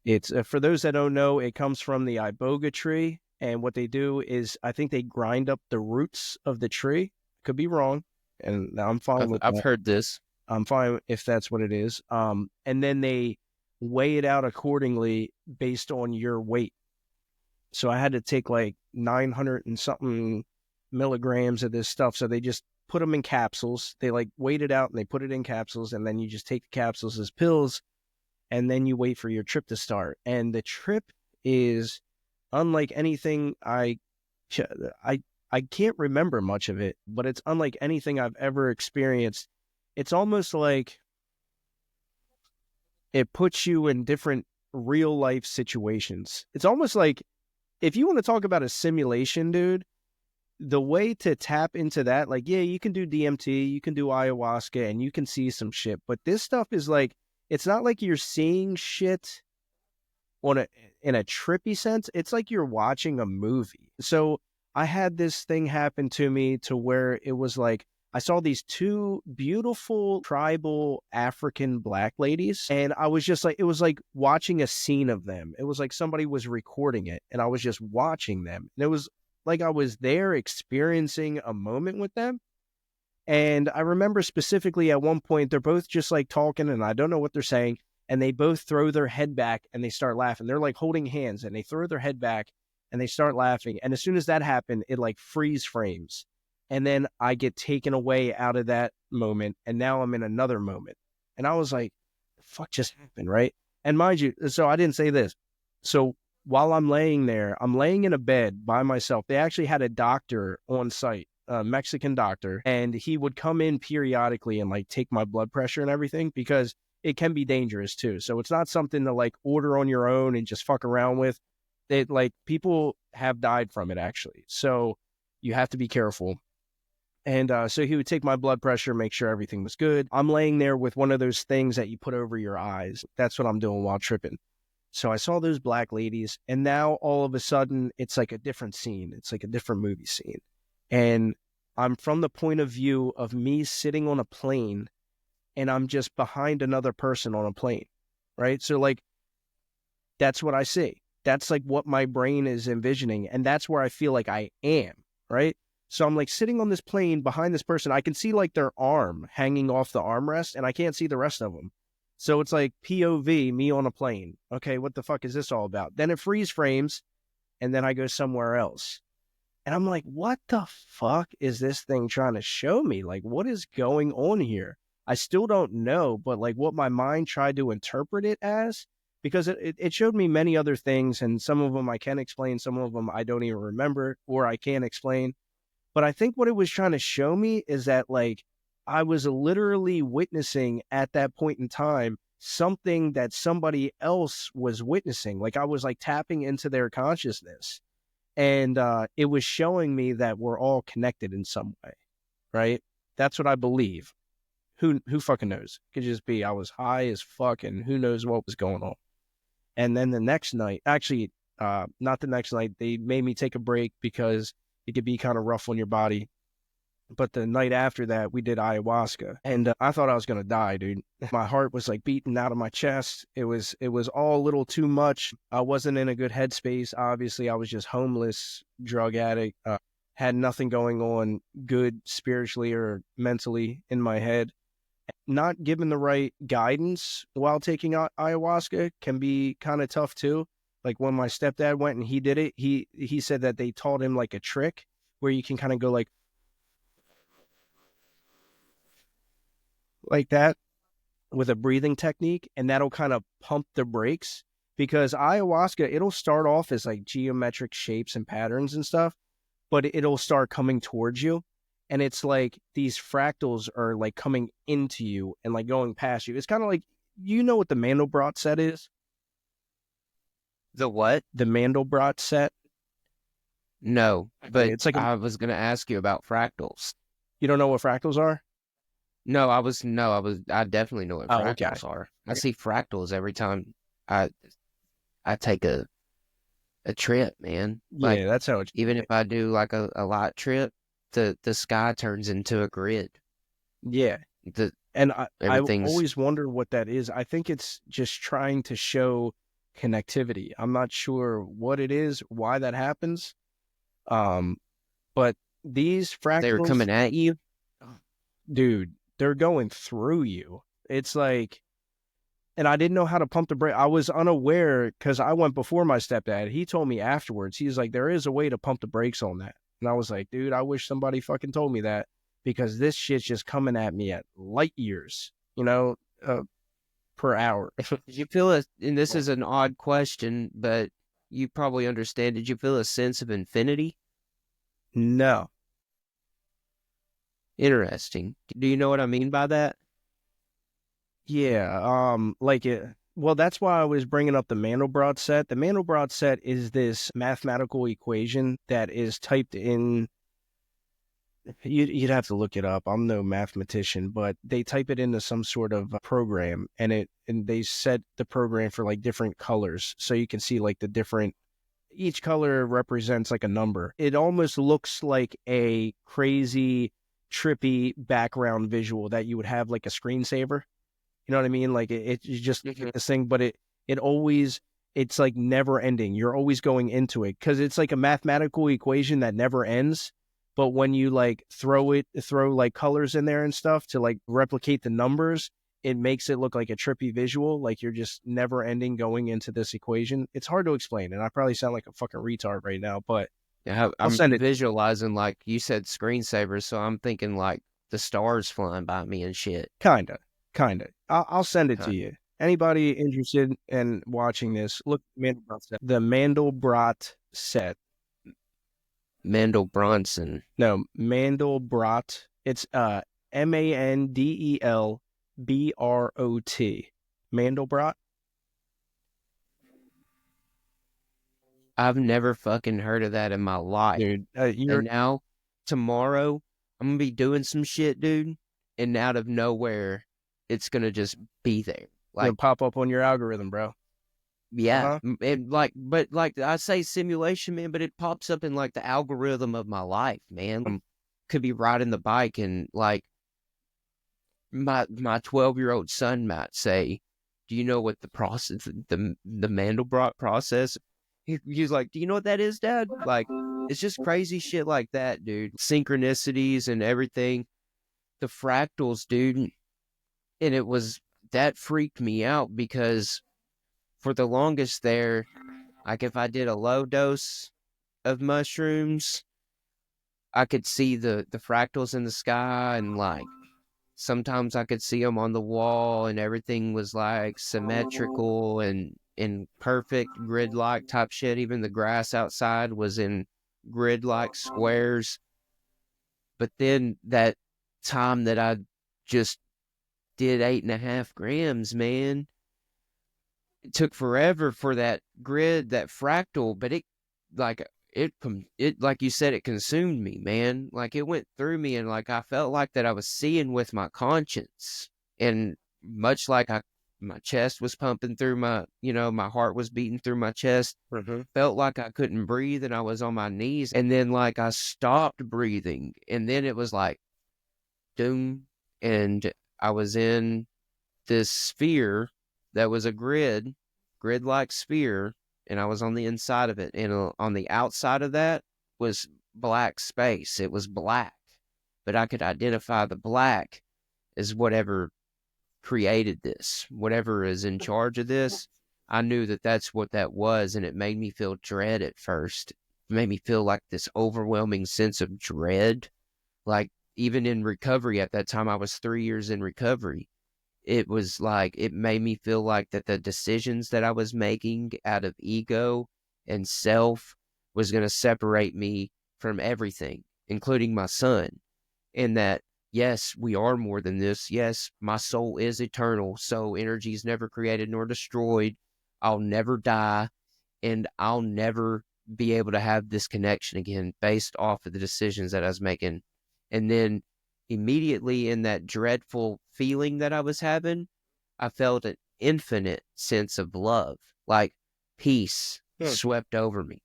It's for those that don't know, it comes from the iboga tree. And what they do is, I think they grind up the roots of the tree. Could be wrong. And I'm fine with that. I've heard this. I'm fine if that's what it is. And then they weigh it out accordingly based on your weight. So I had to take like 900 and something milligrams of this stuff. So they just put them in capsules. They like weighed it out and they put it in capsules. And then you just take the capsules as pills. And then you wait for your trip to start. And the trip is unlike anything I can't remember much of it, but it's unlike anything I've ever experienced. It's almost like it puts you in different real life situations. It's almost like, if you want to talk about a simulation, dude, the way to tap into that, like, yeah, you can do DMT, you can do ayahuasca, and you can see some shit. But this stuff is like, it's not like you're seeing shit in a trippy sense. It's like you're watching a movie. So I had this thing happen to me to where it was like, I saw these 2 beautiful tribal African black ladies, and I was just like, it was like watching a scene of them. It was like somebody was recording it, and I was just watching them. And it was like I was there experiencing a moment with them. And I remember specifically at one point, they're both just like talking, and I don't know what they're saying. And they both throw their head back and they start laughing. They're like holding hands, and they throw their head back and they start laughing. And as soon as that happened, it like freeze frames. And then I get taken away out of that moment, and now I'm in another moment. And I was like, the fuck just happened, right? And mind you, so I didn't say this. So while I'm laying there, I'm laying in a bed by myself. They actually had a doctor on site, a Mexican doctor, and he would come in periodically and like take my blood pressure and everything, because it can be dangerous too. So it's not something to like order on your own and just fuck around with. It, like, people have died from it actually. So you have to be careful. And so he would take my blood pressure, make sure everything was good. I'm laying there with one of those things that you put over your eyes. That's what I'm doing while tripping. So I saw those black ladies, and now all of a sudden it's like a different scene. It's like a different movie scene. And I'm from the point of view of me sitting on a plane, and I'm just behind another person on a plane, right? So like, that's what I see. That's like what my brain is envisioning. And that's where I feel like I am, right? So I'm like sitting on this plane behind this person. I can see like their arm hanging off the armrest, and I can't see the rest of them. So it's like POV, me on a plane. Okay, what the fuck is this all about? Then it freeze frames, and then I go somewhere else. And I'm like, what the fuck is this thing trying to show me? Like, what is going on here? I still don't know, but like what my mind tried to interpret it as, because it showed me many other things, and some of them I can explain, some of them I don't even remember, or I can't explain. But I think what it was trying to show me is that, like, I was literally witnessing at that point in time something that somebody else was witnessing. Like, I was like tapping into their consciousness. And it was showing me that we're all connected in some way, right? That's what I believe. Who fucking knows? It could just be I was high as fuck, and who knows what was going on. And then the next night, actually, not the next night, they made me take a break because it could be kind of rough on your body. But the night after that, we did ayahuasca, and I thought I was gonna die, dude. My heart was like beating out of my chest. It was all a little too much. I wasn't in a good headspace. Obviously, I was just homeless, drug addict, had nothing going on good spiritually or mentally in my head. Not given the right guidance while taking ayahuasca can be kind of tough too. Like when my stepdad went and he did it, he said that they taught him like a trick where you can kind of go like that with a breathing technique, and that'll kind of pump the brakes, because ayahuasca, it'll start off as like geometric shapes and patterns and stuff, but it'll start coming towards you. And it's like these fractals are like coming into you and like going past you. It's kind of like, you know what the Mandelbrot set is? The what? The Mandelbrot set. No, but It's like I was going to ask you about fractals. You don't know what fractals are? I definitely know what fractals okay. are. I see fractals every time I take a trip, man. Like, Yeah, that's how it's. even if I do like a light trip, the sky turns into a grid. Yeah. And I always wonder what that is. I think it's just trying to show connectivity. I'm not sure what it is, why that happens. But these fractals, They were coming at you? Dude, they're going through you. It's like, and I didn't know how to pump the brake. I was unaware because I went before my stepdad. He told me afterwards. He's like, there is a way to pump the brakes on that. And I was like, dude, I wish somebody fucking told me that, because this shit's just coming at me at light years, per hour. Did you feel and this is an odd question, but you probably understand, did you feel a sense of infinity? No. Interesting. Do you know what I mean by that? Yeah. Well, that's why I was bringing up the Mandelbrot set. The Mandelbrot set is this mathematical equation that is typed in. You'd have to look it up. I'm no mathematician, but they type it into some sort of program, and they set the program for like different colors, so you can see like the different. Each color represents like a number. It almost looks like a crazy, trippy background visual that you would have like a screensaver. You know what I mean? Like it you just look at this thing, but it's like never ending. You're always going into it because it's like a mathematical equation that never ends. But when you like throw like colors in there and stuff to like replicate the numbers, it makes it look like a trippy visual. Like you're just never ending going into this equation. It's hard to explain, and I probably sound like a fucking retard right now, but I'll I'm send it. visualizing, like you said, screensavers, so I'm thinking like the stars flying by me and shit. Kinda, kinda. I'll send it to Huh. you. Anybody interested in watching this, look Mandelbrot set. The Mandelbrot set. Mendel Bronson. No, Mandelbrot. It's Mandelbrot. Mandelbrot. I've never fucking heard of that in my life. Dude, And you're now, tomorrow, I'm gonna be doing some shit, dude. And out of nowhere, it's gonna just be there. gonna Like, pop up on your algorithm, bro. yeah, Uh-huh. and like, but like I say, simulation, man. But it pops up in like the algorithm of my life, man. Could be riding the bike, and like my 12-year-old son might say, "Do you know what the process, the Mandelbrot process?" He's like, "Do you know what that is, Dad?" Like, it's just crazy shit like that, dude. Synchronicities and everything. The fractals, dude. And it was that freaked me out because for the longest there, like if I did a low dose of mushrooms, I could see the fractals in the sky, and like sometimes I could see them on the wall, and everything was like symmetrical and in perfect grid-like type shit. Even the grass outside was in grid-like squares. But then that time that I just did 8.5 grams, man, it took forever for that grid, that fractal, but like it like you said, it consumed me, man. Like it went through me, and like I felt like that I was seeing with my conscience, and much like my chest was pumping through my, my heart was beating through my chest. Mm-hmm. Felt like I couldn't breathe, and I was on my knees, and then like I stopped breathing, and then it was like doom, and I was in this sphere that was a grid-like sphere, and I was on the inside of it. And on the outside of that was black space. It was black, but I could identify the black as whatever created this, whatever is in charge of this. I knew that that's what that was, and it made me feel dread at first. It made me feel like this overwhelming sense of dread. Like, even in recovery at that time, I was 3 years in recovery. It was like, it made me feel like that the decisions that I was making out of ego and self was going to separate me from everything, including my son. And that, yes, we are more than this. Yes, my soul is eternal. So energy is never created nor destroyed. I'll never die, and I'll never be able to have this connection again based off of the decisions that I was making. And then immediately in that dreadful feeling that I was having, I felt an infinite sense of love, like peace swept over me.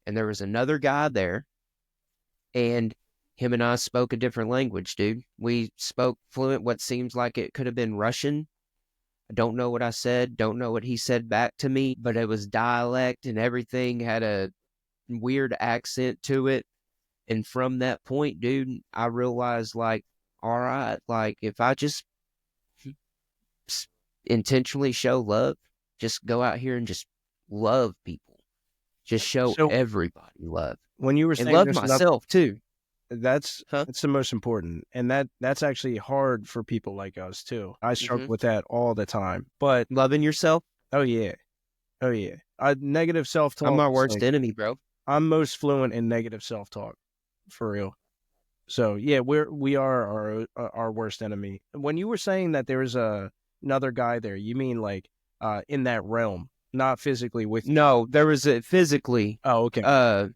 And there was another guy there, and him and I spoke a different language, dude. We spoke fluent, what seems like it could have been Russian. I don't know what I said, don't know what he said back to me, but it was dialect, and everything had a weird accent to it. And from that point, dude, I realized, like, all right, like if I just intentionally show love, just go out here and just love people, just show So everybody love, when you were and saying love there's nothing, myself too. Huh? that's the most important, and that's actually hard for people like us too. I struggle Mm-hmm. with that all the time. But Loving yourself. oh yeah, oh yeah. Negative self I'm talk my is worst like enemy, bro. I'm most fluent in negative self talk, for real. So yeah, we are our worst enemy. When you were saying that there was another guy there, you mean like in that realm, not physically with you? No, there was a physically. Oh, okay. Uh,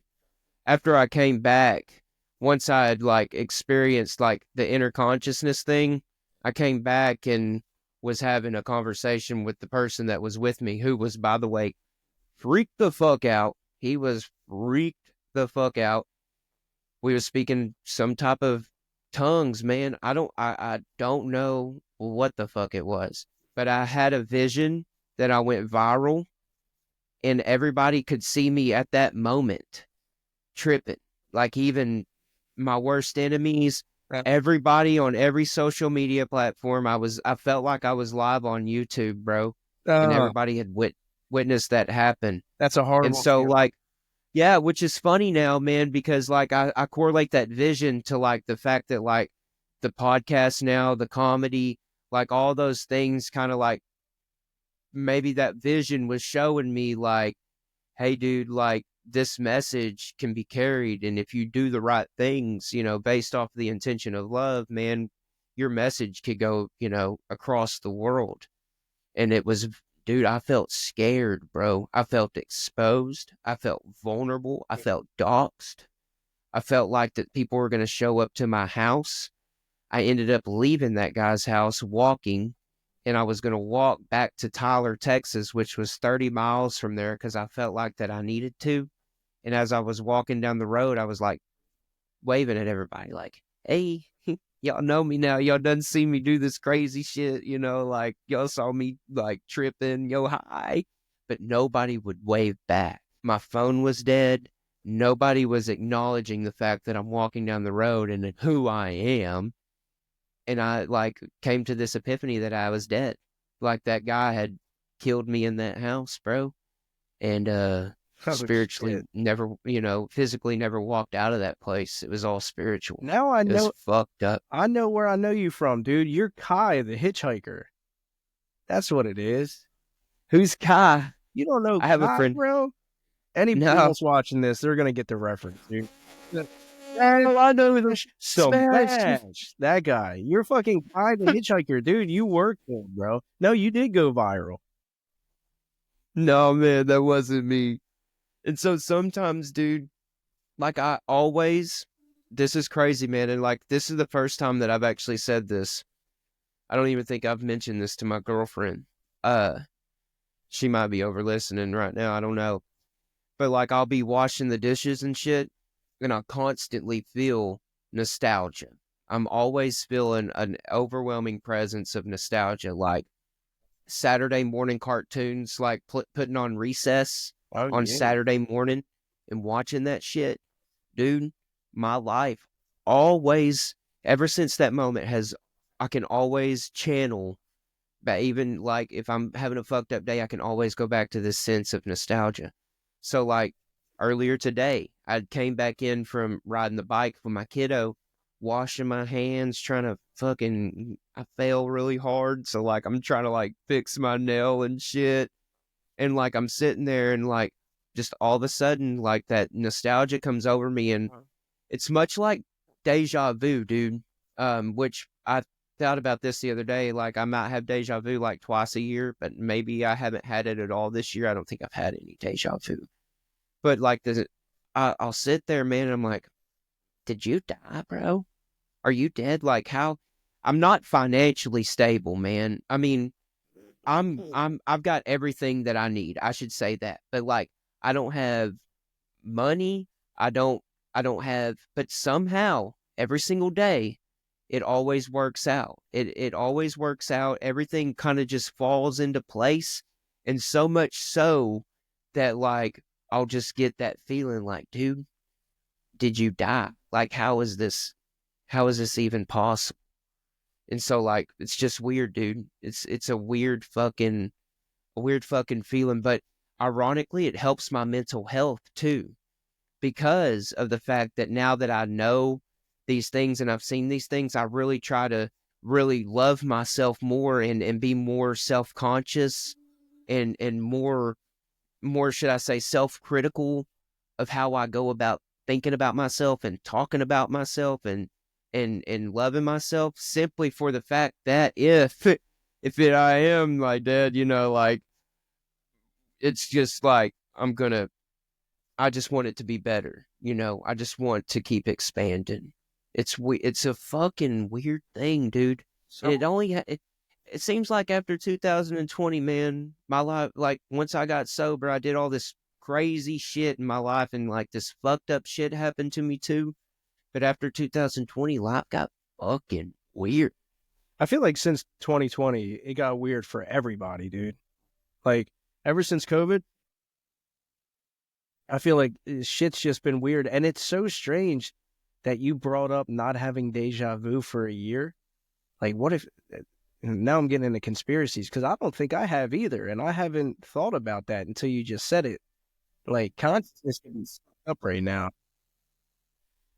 After I came back, once I had like experienced like the inner consciousness thing, I came back and was having a conversation with the person that was with me, who was, by the way, freaked the fuck out. He was freaked the fuck out. We was speaking some type of tongues, man. I don't know what the fuck it was, but I had a vision that I went viral, and everybody could see me at that moment tripping. Like even my worst enemies, Yeah. everybody on every social media platform. I felt like I was live on YouTube, bro, and Uh, everybody had witnessed that happen. that's a And horrible so feeling. like Yeah, which is funny now, man, because like I correlate that vision to like the fact that like the podcast now, the comedy, like all those things kind of like maybe that vision was showing me like, hey, dude, like this message can be carried. And if you do the right things, based off the intention of love, man, your message could go, across the world. And it was, dude, I felt scared, bro. I felt exposed. I felt vulnerable. I felt doxxed. I felt like that people were going to show up to my house. I ended up leaving that guy's house walking, and I was going to walk back to Tyler, Texas, which was 30 miles from there because I felt like that I needed to. And as I was walking down the road, I was like waving at everybody like, hey, y'all know me now. Y'all done see me do this crazy shit, like y'all saw me like tripping, yo, hi. But nobody would wave back. My phone was dead. Nobody was acknowledging the fact that I'm walking down the road and who I am. And I like came to this epiphany that I was dead. Like that guy had killed me in that house, bro. And Oh spiritually shit! never, physically never walked out of that place. It was all spiritual. Now I It was know. fucked up. I know where I know you from, dude. You're Kai, the hitchhiker. That's what it is. Who's Kai? You don't know I have a Kai, friend. bro? Anybody No. else watching this, they're gonna get the reference, dude. Oh, I know the Smash. Smash that guy. You're fucking Kai the hitchhiker, dude. You worked him, bro. No, you did go viral. No, man, that wasn't me. And so sometimes, dude, like I always, this is crazy, man. And like, this is the first time that I've actually said this. I don't even think I've mentioned this to my girlfriend. Uh, she might be over listening right now. I don't know. But like, I'll be washing the dishes and shit, and I constantly feel nostalgia. I'm always feeling an overwhelming presence of nostalgia, like Saturday morning cartoons, like putting on Recess Oh on yeah. Saturday morning and watching that shit. Dude, my life always, ever since that moment, I can always channel, but even like if I'm having a fucked up day, I can always go back to this sense of nostalgia. So, like earlier today, I came back in from riding the bike with my kiddo, washing my hands, trying to I fail really hard. So, like, I'm trying to like fix my nail and shit. And like, I'm sitting there and like, just all of a sudden, like that nostalgia comes over me. And it's much like deja vu, dude. Which I thought about this the other day. Like, I might have deja vu like twice a year, but maybe I haven't had it at all this year. I don't think I've had any deja vu. But like, I'll sit there, man, and I'm like, did you die, bro? Are you dead? Like, how? I'm not financially stable, man. I mean, I've got everything that I need. I should say that. But like, I don't have money. I don't, I don't have, but somehow every single day, it always works out. It always works out. Everything kind of just falls into place. And so much so that like, I'll just get that feeling like, dude, did you die? Like, how is this even possible? And so like, it's just weird, dude. It's a weird fucking feeling. But ironically, it helps my mental health too, because of the fact that now that I know these things and I've seen these things, I really try to really love myself more and be more self-conscious and more should I say self-critical of how I go about thinking about myself and talking about myself and loving myself, simply for the fact that I am like dead, like it's just like I just want it to be better, I just want to keep expanding. It's a fucking weird thing, dude. And So it seems like after 2020, man, my life, like once I got sober, I did all this crazy shit in my life, and like this fucked up shit happened to me too. But after 2020, life got fucking weird. I feel like since 2020, it got weird for everybody, dude. Like ever since COVID, I feel like shit's just been weird. And it's so strange that you brought up not having deja vu for a year. Like, what if now I'm getting into conspiracies because I don't think I have either. And I haven't thought about that until you just said it. Like consciousness can be stuck up right now.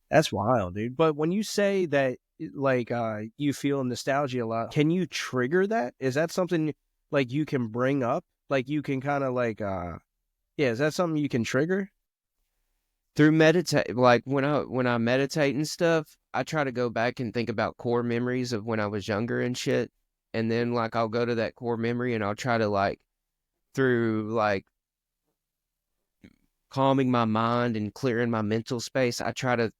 That's wild, dude. But when you say that, like, you feel nostalgia a lot, can you trigger that? Is that something like you can bring up? Like you can kind of like, yeah, is that something you can trigger? Through meditate, like when I meditate and stuff, I try to go back and think about core memories of when I was younger and shit. And then like I'll go to that core memory and I'll try to like through like calming my mind and clearing my mental space, I try to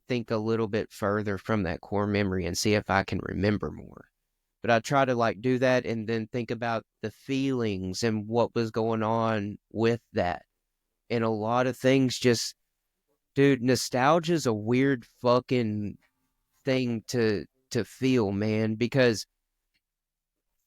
think a little bit further from that core memory and see if I can remember more. But I try to like do that and then think about the feelings and what was going on with that. And a lot of things just, dude, nostalgia is a weird fucking thing to feel, man, because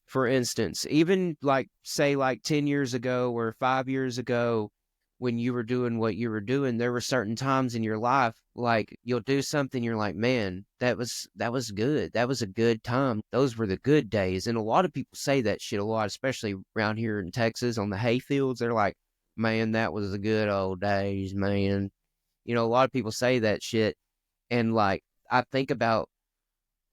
for instance, even like say like 10 years ago or 5 years ago when you were doing what you were doing, there were certain times in your life like you'll do something you're like, man, that was good. That was a good time. Those were the good days. And a lot of people say that shit a lot, especially around here in Texas on the hay fields. They're like, man, that was the good old days, man. You know, a lot of people say that shit and like I think about,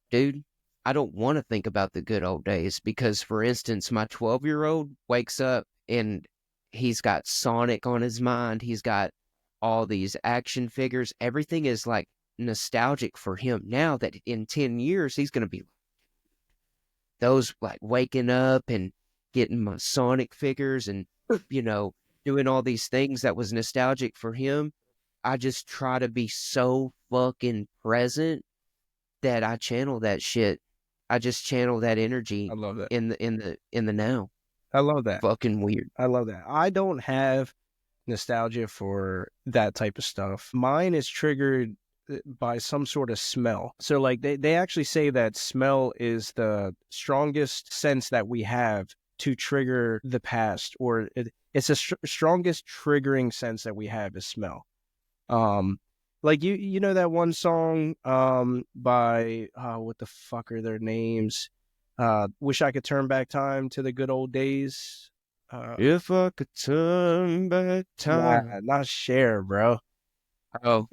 dude, I don't want to think about the good old days because, for instance, my 12-year-old wakes up and he's got Sonic on his mind. He's got all these action figures. Everything is like nostalgic for him now that in 10 years he's going to be those like waking up and getting my Sonic figures and, you know, doing all these things that was nostalgic for him. I just try to be so fucking present that I channel that shit. I just channel that I energy love that. in the now. I love that. Fucking weird. I love that. I don't have nostalgia for that type of stuff. Mine is triggered by some sort of smell. So like they actually say that smell is the strongest sense that we have to trigger the past, or it's the strongest triggering sense that we have is smell. Like you know that one song by what the fuck are their names? Wish I could turn back time to the good old days. If I could turn back Nah, time. not Cher, bro. Oh,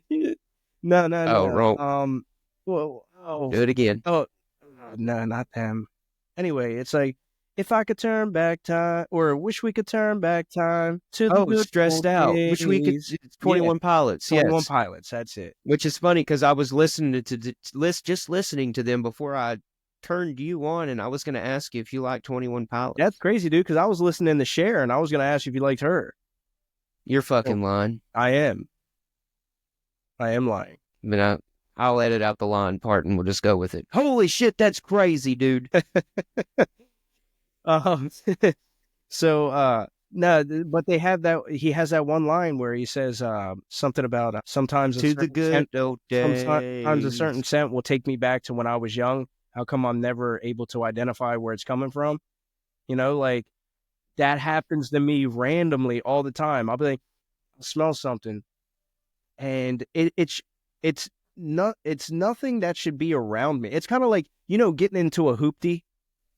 No, no, oh, no. wrong. Well, oh, Do it again. oh, no, not them. Anyway, it's like if I could turn back time, or wish we could turn back time to the Oh, good stressed old out. Which we could. days. It's Yeah, 21 Pilots. 21 Yes. Pilots. That's it. Which is funny because I was listening to just listening to them before I turned you on, and I was going to ask you if you like 21 Pilots. That's crazy, dude. Because I was listening to Cher, and I was gonna ask you if you liked her. You're Oh, fucking lying. I am. I am lying. But I'll edit out the line part and we'll just go with it. Holy shit, that's crazy, dude. Um, so no, but they have that. He has that one line where he says something about sometimes a To the certain good scent, old sometimes a certain days. scent will take me back to when I was young. How come I'm never able to identify where it's coming from? You know, like that happens to me randomly all the time. I'll be like, I smell something, and it's not it's nothing that should be around me. It's kind of like, you know, getting into a hoopty.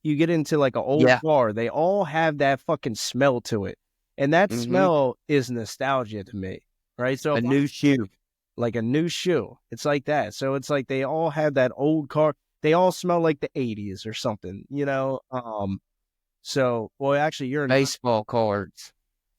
You get into like an old Yeah. car, they all have that fucking smell to it. And that Mm-hmm. smell is nostalgia to me, right? So A if new shoe. like a new shoe, it's like that. So it's like they all have that old car. They all smell like the 80s or something, you know? So, well, actually, Baseball cards.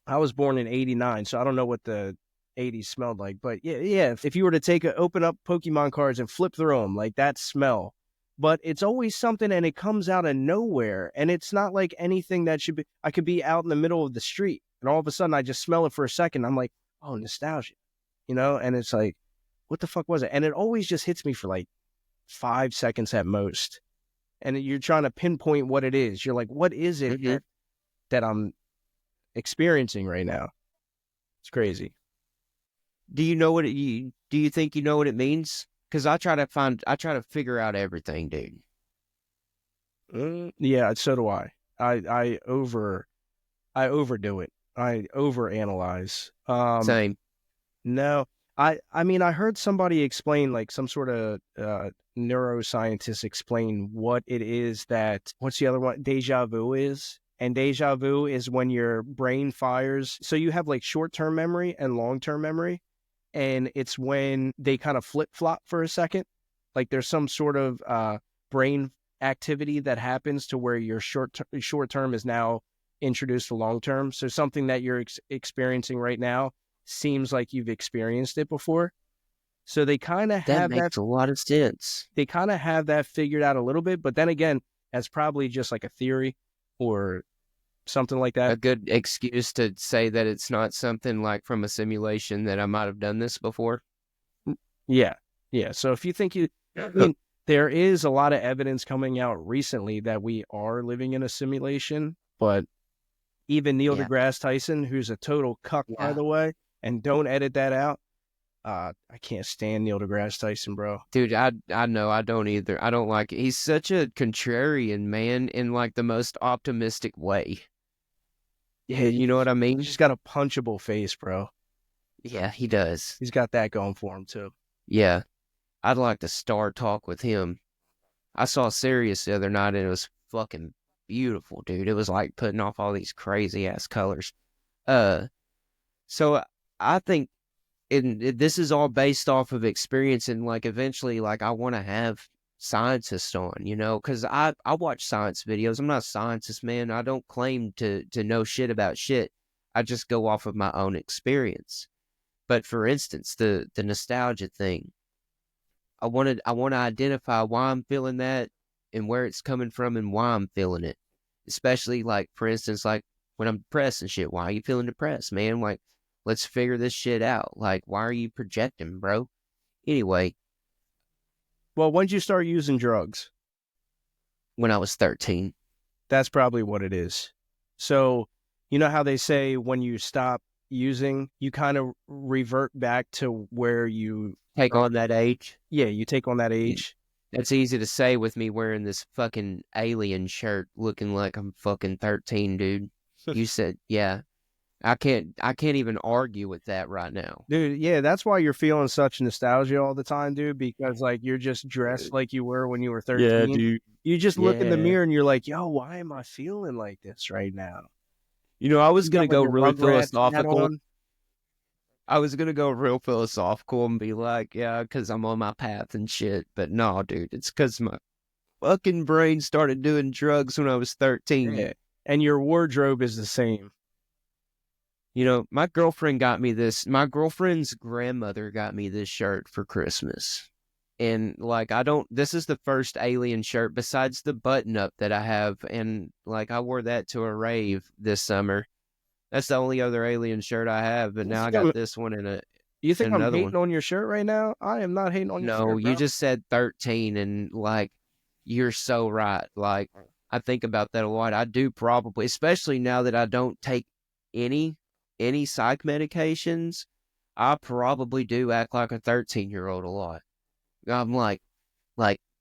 I was born in 89, so I don't know what the 80s smelled like. But yeah, yeah, if you were to open up Pokemon cards and flip through them, like that smell. But it's always something and it comes out of nowhere. And it's not like anything that should be, I could be out in the middle of the street and all of a sudden I just smell it for a second. I'm like, oh, nostalgia, you know? And it's like, what the fuck was it? And it always just hits me for like 5 seconds at most. And you're trying to pinpoint what it is. You're like, what is it Mm-hmm. that I'm experiencing right now? It's crazy. Do you know what do you think you know what it means? Because I try to figure out everything, dude. Yeah, so do I. I overdo it. I overanalyze. Same. No, I mean, I heard somebody explain, like some sort of neuroscientist explain what it is that, what's the other one? Deja vu is. And deja vu is when your brain fires. So you have like short-term memory and long-term memory. And it's when they kind of flip-flop for a second. Like there's some sort of brain activity that happens to where your short-term is now introduced to long-term. So something that you're experiencing right now seems like you've experienced it before. So they kind of That have that. makes a lot of sense. They kind of have that figured out a little bit. But then again, that's probably just like a theory or something like that. A good excuse to say that it's not something like from a simulation that I might have done this before. Yeah. Yeah. So if you think I mean, there is a lot of evidence coming out recently that we are living in a simulation, but even Neil deGrasse Tyson, who's a total cuck, by the way, and don't edit that out. I can't stand Neil deGrasse Tyson, bro. Dude, I know, I don't either. I don't like it. He's such a contrarian, man, in like the most optimistic way. Yeah, you know what I mean? He's just got a punchable face, bro. Yeah, he does. He's got that going for him, too. Yeah. I'd like to start talk with him. I saw Sirius the other night, and it was fucking beautiful, dude. It was like putting off all these crazy-ass colors. So I think this is all based off of experience, and like eventually, like I want to have scientists on, you know, because I watch science videos. I'm not a scientist, man. I don't claim to know shit about shit. I just go off of my own experience. But for instance, the nostalgia thing, I want to identify why I'm feeling that and where it's coming from and why I'm feeling it. Especially like, for instance, like when I'm depressed and shit. Why are you feeling depressed, man? Like, let's figure this shit out. Like, why are you projecting, bro? Anyway. Well, when did you start using drugs? When I was 13. That's probably what it is. So, you know how they say when you stop using, you kind of revert back to where you take on that age? Yeah, you take on that age. That's easy to say with me wearing this fucking alien shirt looking like I'm fucking 13, dude. You said, yeah. I can't even argue with that right now. Dude, yeah, that's why you're feeling such nostalgia all the time, dude, because like you're just dressed like you were when you were 13. Yeah, dude. You just look in the mirror and you're like, yo, why am I feeling like this right now? You know, I was going to go really philosophical. I was going to go real philosophical and be like, yeah, because I'm on my path and shit. But no, dude, it's because my fucking brain started doing drugs when I was 13. Yeah. And your wardrobe is the same. You know, my girlfriend's grandmother got me this shirt for Christmas. And like, this is the first alien shirt besides the button up that I have. And like, I wore that to a rave this summer. That's the only other alien shirt I have. But now I got this one in a. You think I'm hating on your shirt right now? I am not hating on your shirt. No, you just said 13 and like, you're so right. Like, I think about that a lot. I do probably, especially now that I don't take any psych medications, I probably do act like a 13-year-old a lot. I'm like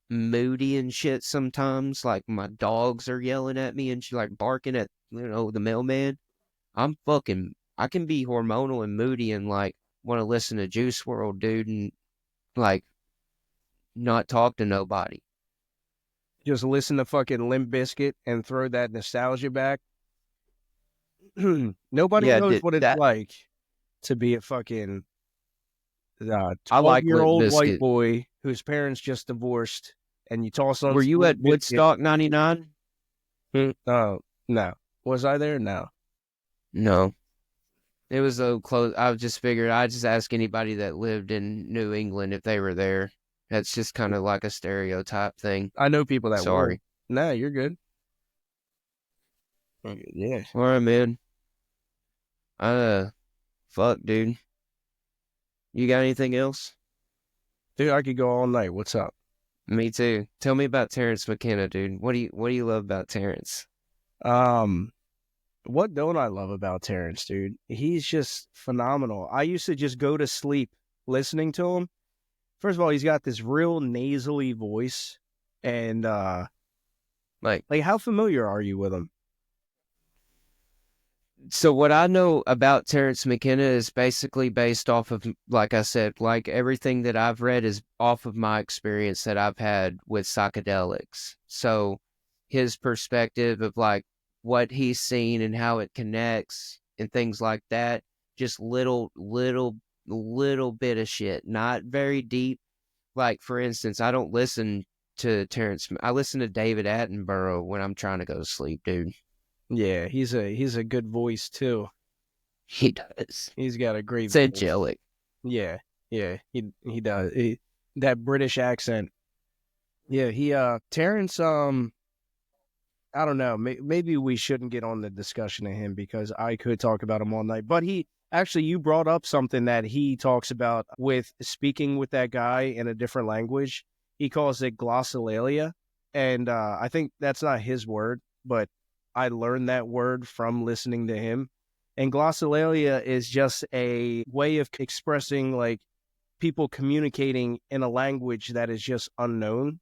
moody and shit sometimes. Like my dogs are yelling at me and she like barking at, you know, the mailman. I can be hormonal and moody and like want to listen to Juice WRLD, dude, and like not talk to nobody. Just listen to fucking Limp Bizkit and throw that nostalgia back. Nobody knows what it's like to be a fucking 12-year-old white boy whose parents just divorced, and you toss on. Were you at Woodstock 99? No. Was I there? No. It was so close. I just figured I'd just ask anybody that lived in New England if they were there. That's just kind of like a stereotype thing. I know people that Sorry. were. Nah, you're good. Yeah. All right, man. Fuck, dude. You got anything else? Dude, I could go all night. What's up? Me too. Tell me about Terrence McKenna, dude. What do you love about Terrence? What don't I love about Terrence, dude? He's just phenomenal. I used to just go to sleep listening to him. First of all, he's got this real nasally voice, and like how familiar are you with him? So what I know about Terrence McKenna is basically based off of, like I said, like everything that I've read is off of my experience that I've had with psychedelics. So his perspective of like what he's seen and how it connects and things like that. Just little bit of shit, not very deep. Like, for instance, I don't listen to Terrence. I listen to David Attenborough when I'm trying to go to sleep, dude. Yeah, he's a good voice too. He does. He's got a great It's voice. angelic. Yeah, he does. That British accent. Yeah, Terrence. I don't know. Maybe we shouldn't get on the discussion of him because I could talk about him all night. But you brought up something that he talks about with speaking with that guy in a different language. He calls it glossolalia. And I think that's not his word, but I learned that word from listening to him. And glossolalia is just a way of expressing like people communicating in a language that is just unknown,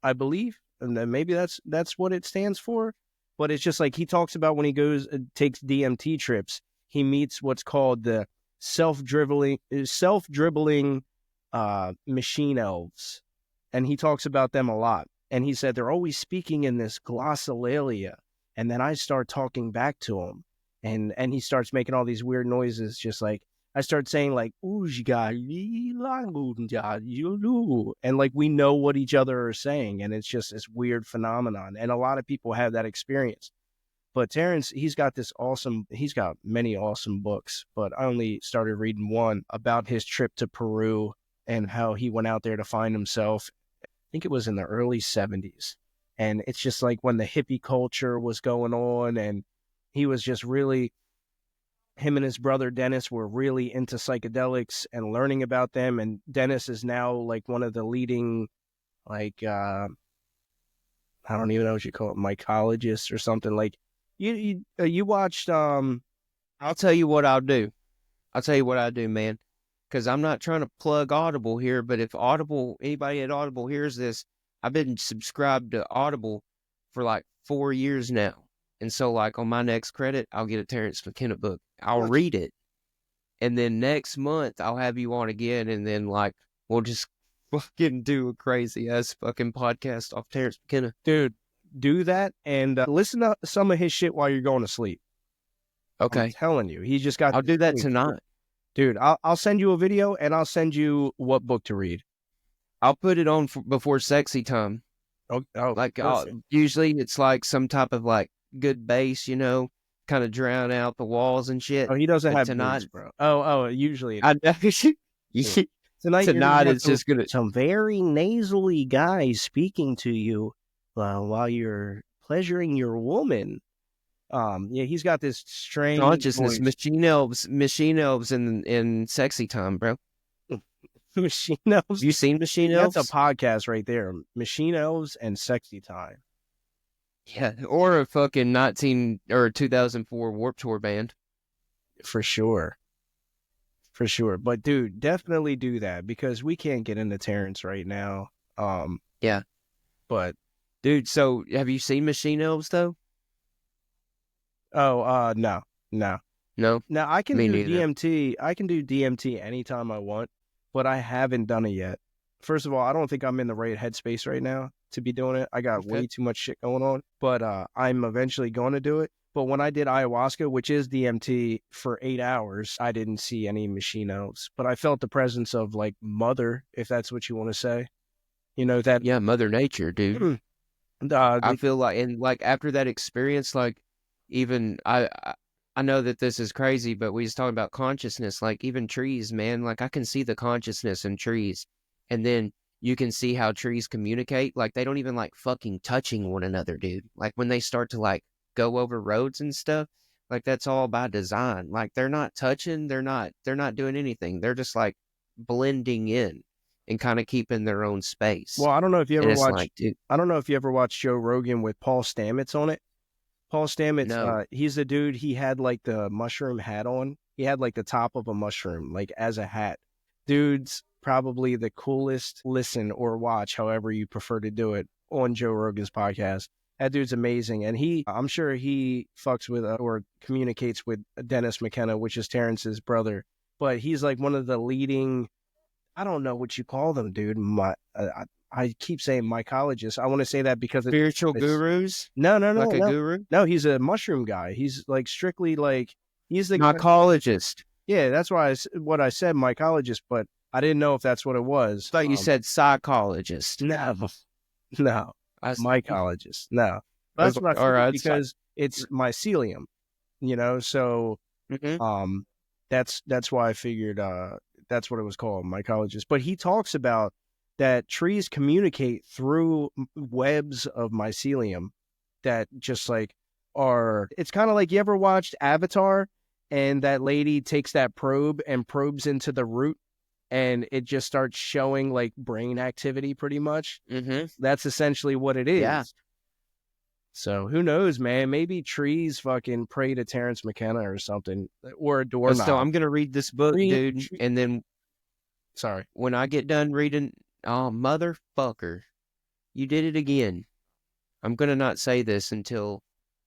I believe. And then maybe that's what it stands for. But it's just like he talks about when he goes takes DMT trips, he meets what's called the self-dribbling machine elves. And he talks about them a lot. And he said they're always speaking in this glossolalia. And then I start talking back to him. And he starts making all these weird noises, just like I start saying like and like we know what each other are saying, and it's just this weird phenomenon. And a lot of people have that experience. But Terrence, he's got many awesome books, but I only started reading one about his trip to Peru and how he went out there to find himself. I think it was in the early 70s. And it's just like when the hippie culture was going on, and he was just really, him and his brother Dennis were really into psychedelics and learning about them. And Dennis is now like one of the leading, like, I don't even know what you call it, mycologists or something. Like you watched, I'll tell you what I'll do. I'll tell you what I do, man. Because I'm not trying to plug Audible here, but if anybody at Audible hears this, I've been subscribed to Audible for like 4 years now. And so, like, on my next credit, I'll get a Terrence McKenna book. I'll read it. And then next month, I'll have you on again. And then, like, we'll just fucking do a crazy-ass fucking podcast off Terrence McKenna. Dude, do that and listen to some of his shit while you're going to sleep. Okay. I'm telling you. He just got... I'll do that tonight. Dude, I'll send you a video, and I'll send you what book to read. I'll put it on before sexy time. Like, usually it's like some type of, like, good bass, you know, kind of drown out the walls and shit. Oh, he doesn't have tonight, bass, bro. Oh, usually. Tonight it's just gonna some very nasally guy speaking to you while you're pleasuring your woman. Yeah, he's got this strange consciousness. voice. Machine elves in sexy time, bro. Machine elves. You seen Machine Elves? That's a podcast right there. Machine elves and sexy time. Yeah, or a fucking 2004 Warped Tour band. For sure. But dude, definitely do that because we can't get into Terrence right now. Yeah. But dude, so have you seen Machine Elves though? Oh, no. No. Now I can do neither. DMT. I can do DMT anytime I want, but I haven't done it yet. First of all, I don't think I'm in the right headspace right now to be doing it. I got way too much shit going on, but I'm eventually going to do it. But when I did ayahuasca, which is DMT, for 8 hours, I didn't see any machine elves, but I felt the presence of like mother, if that's what you want to say. You know that? Yeah, Mother Nature, dude. I feel like, and like after that experience, like even I know that this is crazy, but we was talking about consciousness, like even trees, man, like I can see the consciousness in trees. And then you can see how trees communicate. Like they don't even like fucking touching one another, dude. Like when they start to like go over roads and stuff, like that's all by design. Like they're not touching, they're not doing anything. They're just like blending in and kind of keeping their own space. Well, I don't know if you ever watched Joe Rogan with Paul Stamets on it. Paul Stamets, no. He's the dude, he had like the mushroom hat on. He had like the top of a mushroom, like as a hat. Dude's probably the coolest listen or watch, however you prefer to do it, on Joe Rogan's podcast. That dude's amazing. And I'm sure he fucks with or communicates with Dennis McKenna, which is Terrence's brother. But he's like one of the leading, I don't know what you call them, dude. I I keep saying mycologist. I want to say that because Spiritual it's gurus? no, Like a guru? no. He's a mushroom guy. He's like strictly like he's the Mycologist. yeah. That's why what I said mycologist, but I didn't know if that's what it was. I thought you said psychologist. No, no, I mycologist. No, was that's what I like, all figured right, because it's mycelium. So mm-hmm. that's why I figured that's what it was called, mycologist. But he talks about that trees communicate through webs of mycelium that just like are. It's kind of like, you ever watched Avatar, and that lady takes that probe and probes into the root, and it just starts showing like brain activity pretty much. Mm-hmm. That's essentially what it is. Yeah. So who knows, man? Maybe trees fucking pray to Terrence McKenna or something, or a doorknob. So I'm gonna read this book, dude, and then sorry, when I get done reading, oh motherfucker, you did it again. I'm gonna not say this until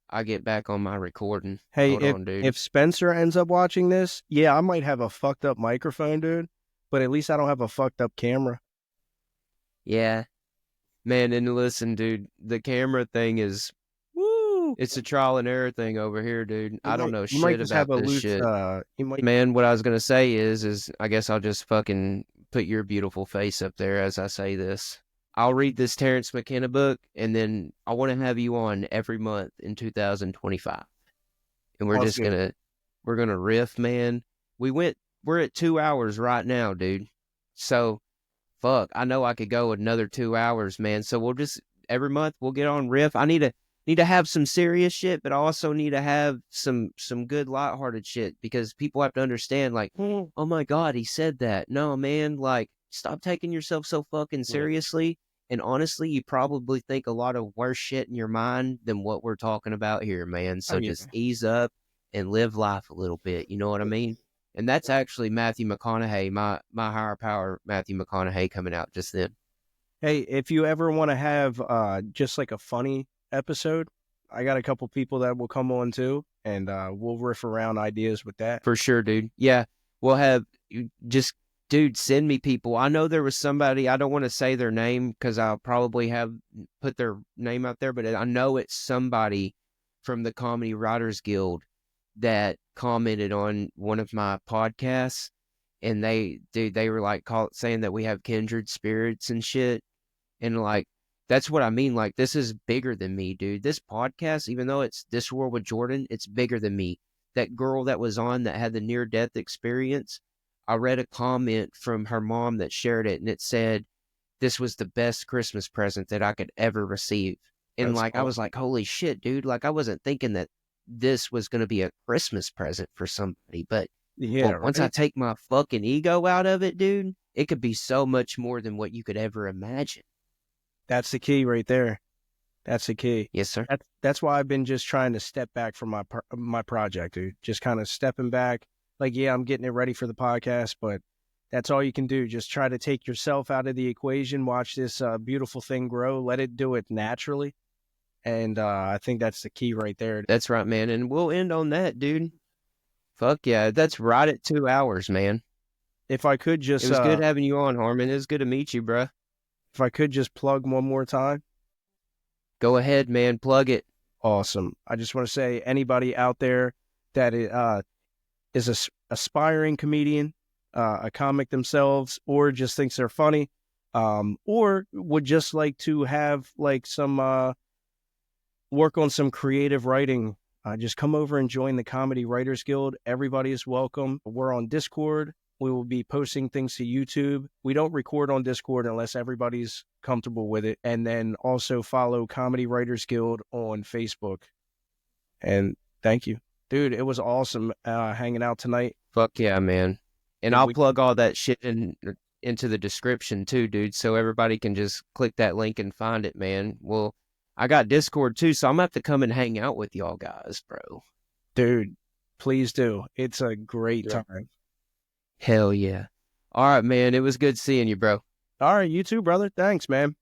I get back on my recording. Hey, Hold on, dude. If Spencer ends up watching this, yeah, I might have a fucked up microphone, dude, but at least I don't have a fucked up camera. Yeah, man, and listen, dude, the camera thing is. It's a trial and error thing over here, dude. I don't know shit about this shit. Man, what I was gonna say is I guess I'll just fucking put your beautiful face up there as I say this. I'll read this Terrence McKenna book, and then I want to have you on every month in 2025, and we're just gonna riff, man. We're at 2 hours right now, dude. So, fuck, I know I could go another 2 hours, man. So we'll just every month we'll get on riff. I need to have some serious shit, but I also need to have some good lighthearted shit, because people have to understand, like, oh my God, he said that. No, man, like, stop taking yourself so fucking seriously. And honestly, you probably think a lot of worse shit in your mind than what we're talking about here, man. So just ease up and live life a little bit. You know what I mean? And that's actually Matthew McConaughey, my higher power, Matthew McConaughey, coming out just then. Hey, if you ever want to have just like a funny episode, I got a couple people that will come on too, and we'll riff around ideas with that. For sure, dude. Yeah, we'll have just, dude, send me people. I know there was somebody, I don't want to say their name because I'll probably have put their name out there, but I know it's somebody from the Comedy Writers Guild that commented on one of my podcasts, and they were like saying that we have kindred spirits and shit. And like, that's what I mean. Like, this is bigger than me, dude. This podcast, even though it's This World with Jordan, it's bigger than me. That girl that was on that had the near-death experience, I read a comment from her mom that shared it, and it said, this was the best Christmas present that I could ever receive. And like, awesome. I was like, holy shit, dude. Like, I wasn't thinking that this was going to be a Christmas present for somebody. But yeah, once I take my fucking ego out of it, dude, it could be so much more than what you could ever imagine. That's the key right there. That's the key. Yes, sir. That's why I've been just trying to step back from my project, dude. Just kind of stepping back. Like, yeah, I'm getting it ready for the podcast, but that's all you can do. Just try to take yourself out of the equation. Watch this beautiful thing grow. Let it do it naturally. And I think that's the key right there. That's right, man. And we'll end on that, dude. Fuck yeah. That's right at 2 hours, man. If I could just... It was good having you on, Harmon. It was good to meet you, bro. If I could just plug one more time. Go ahead, man. Plug it. Awesome. I just want to say, anybody out there that is an aspiring comedian, a comic themselves, or just thinks they're funny, or would just like to have like some work on some creative writing, just come over and join the Comedy Writers Guild. Everybody is welcome. We're on Discord. We will be posting things to YouTube. We don't record on Discord unless everybody's comfortable with it. And then also follow Comedy Writers Guild on Facebook. And thank you. Dude, it was awesome hanging out tonight. Fuck yeah, man. And I'll plug all that shit into the description too, dude, so everybody can just click that link and find it, man. Well, I got Discord too, so I'm going to have to come and hang out with y'all guys, bro. Dude, please do. It's a great time. Hell yeah. All right, man. It was good seeing you, bro. All right, you too, brother. Thanks, man.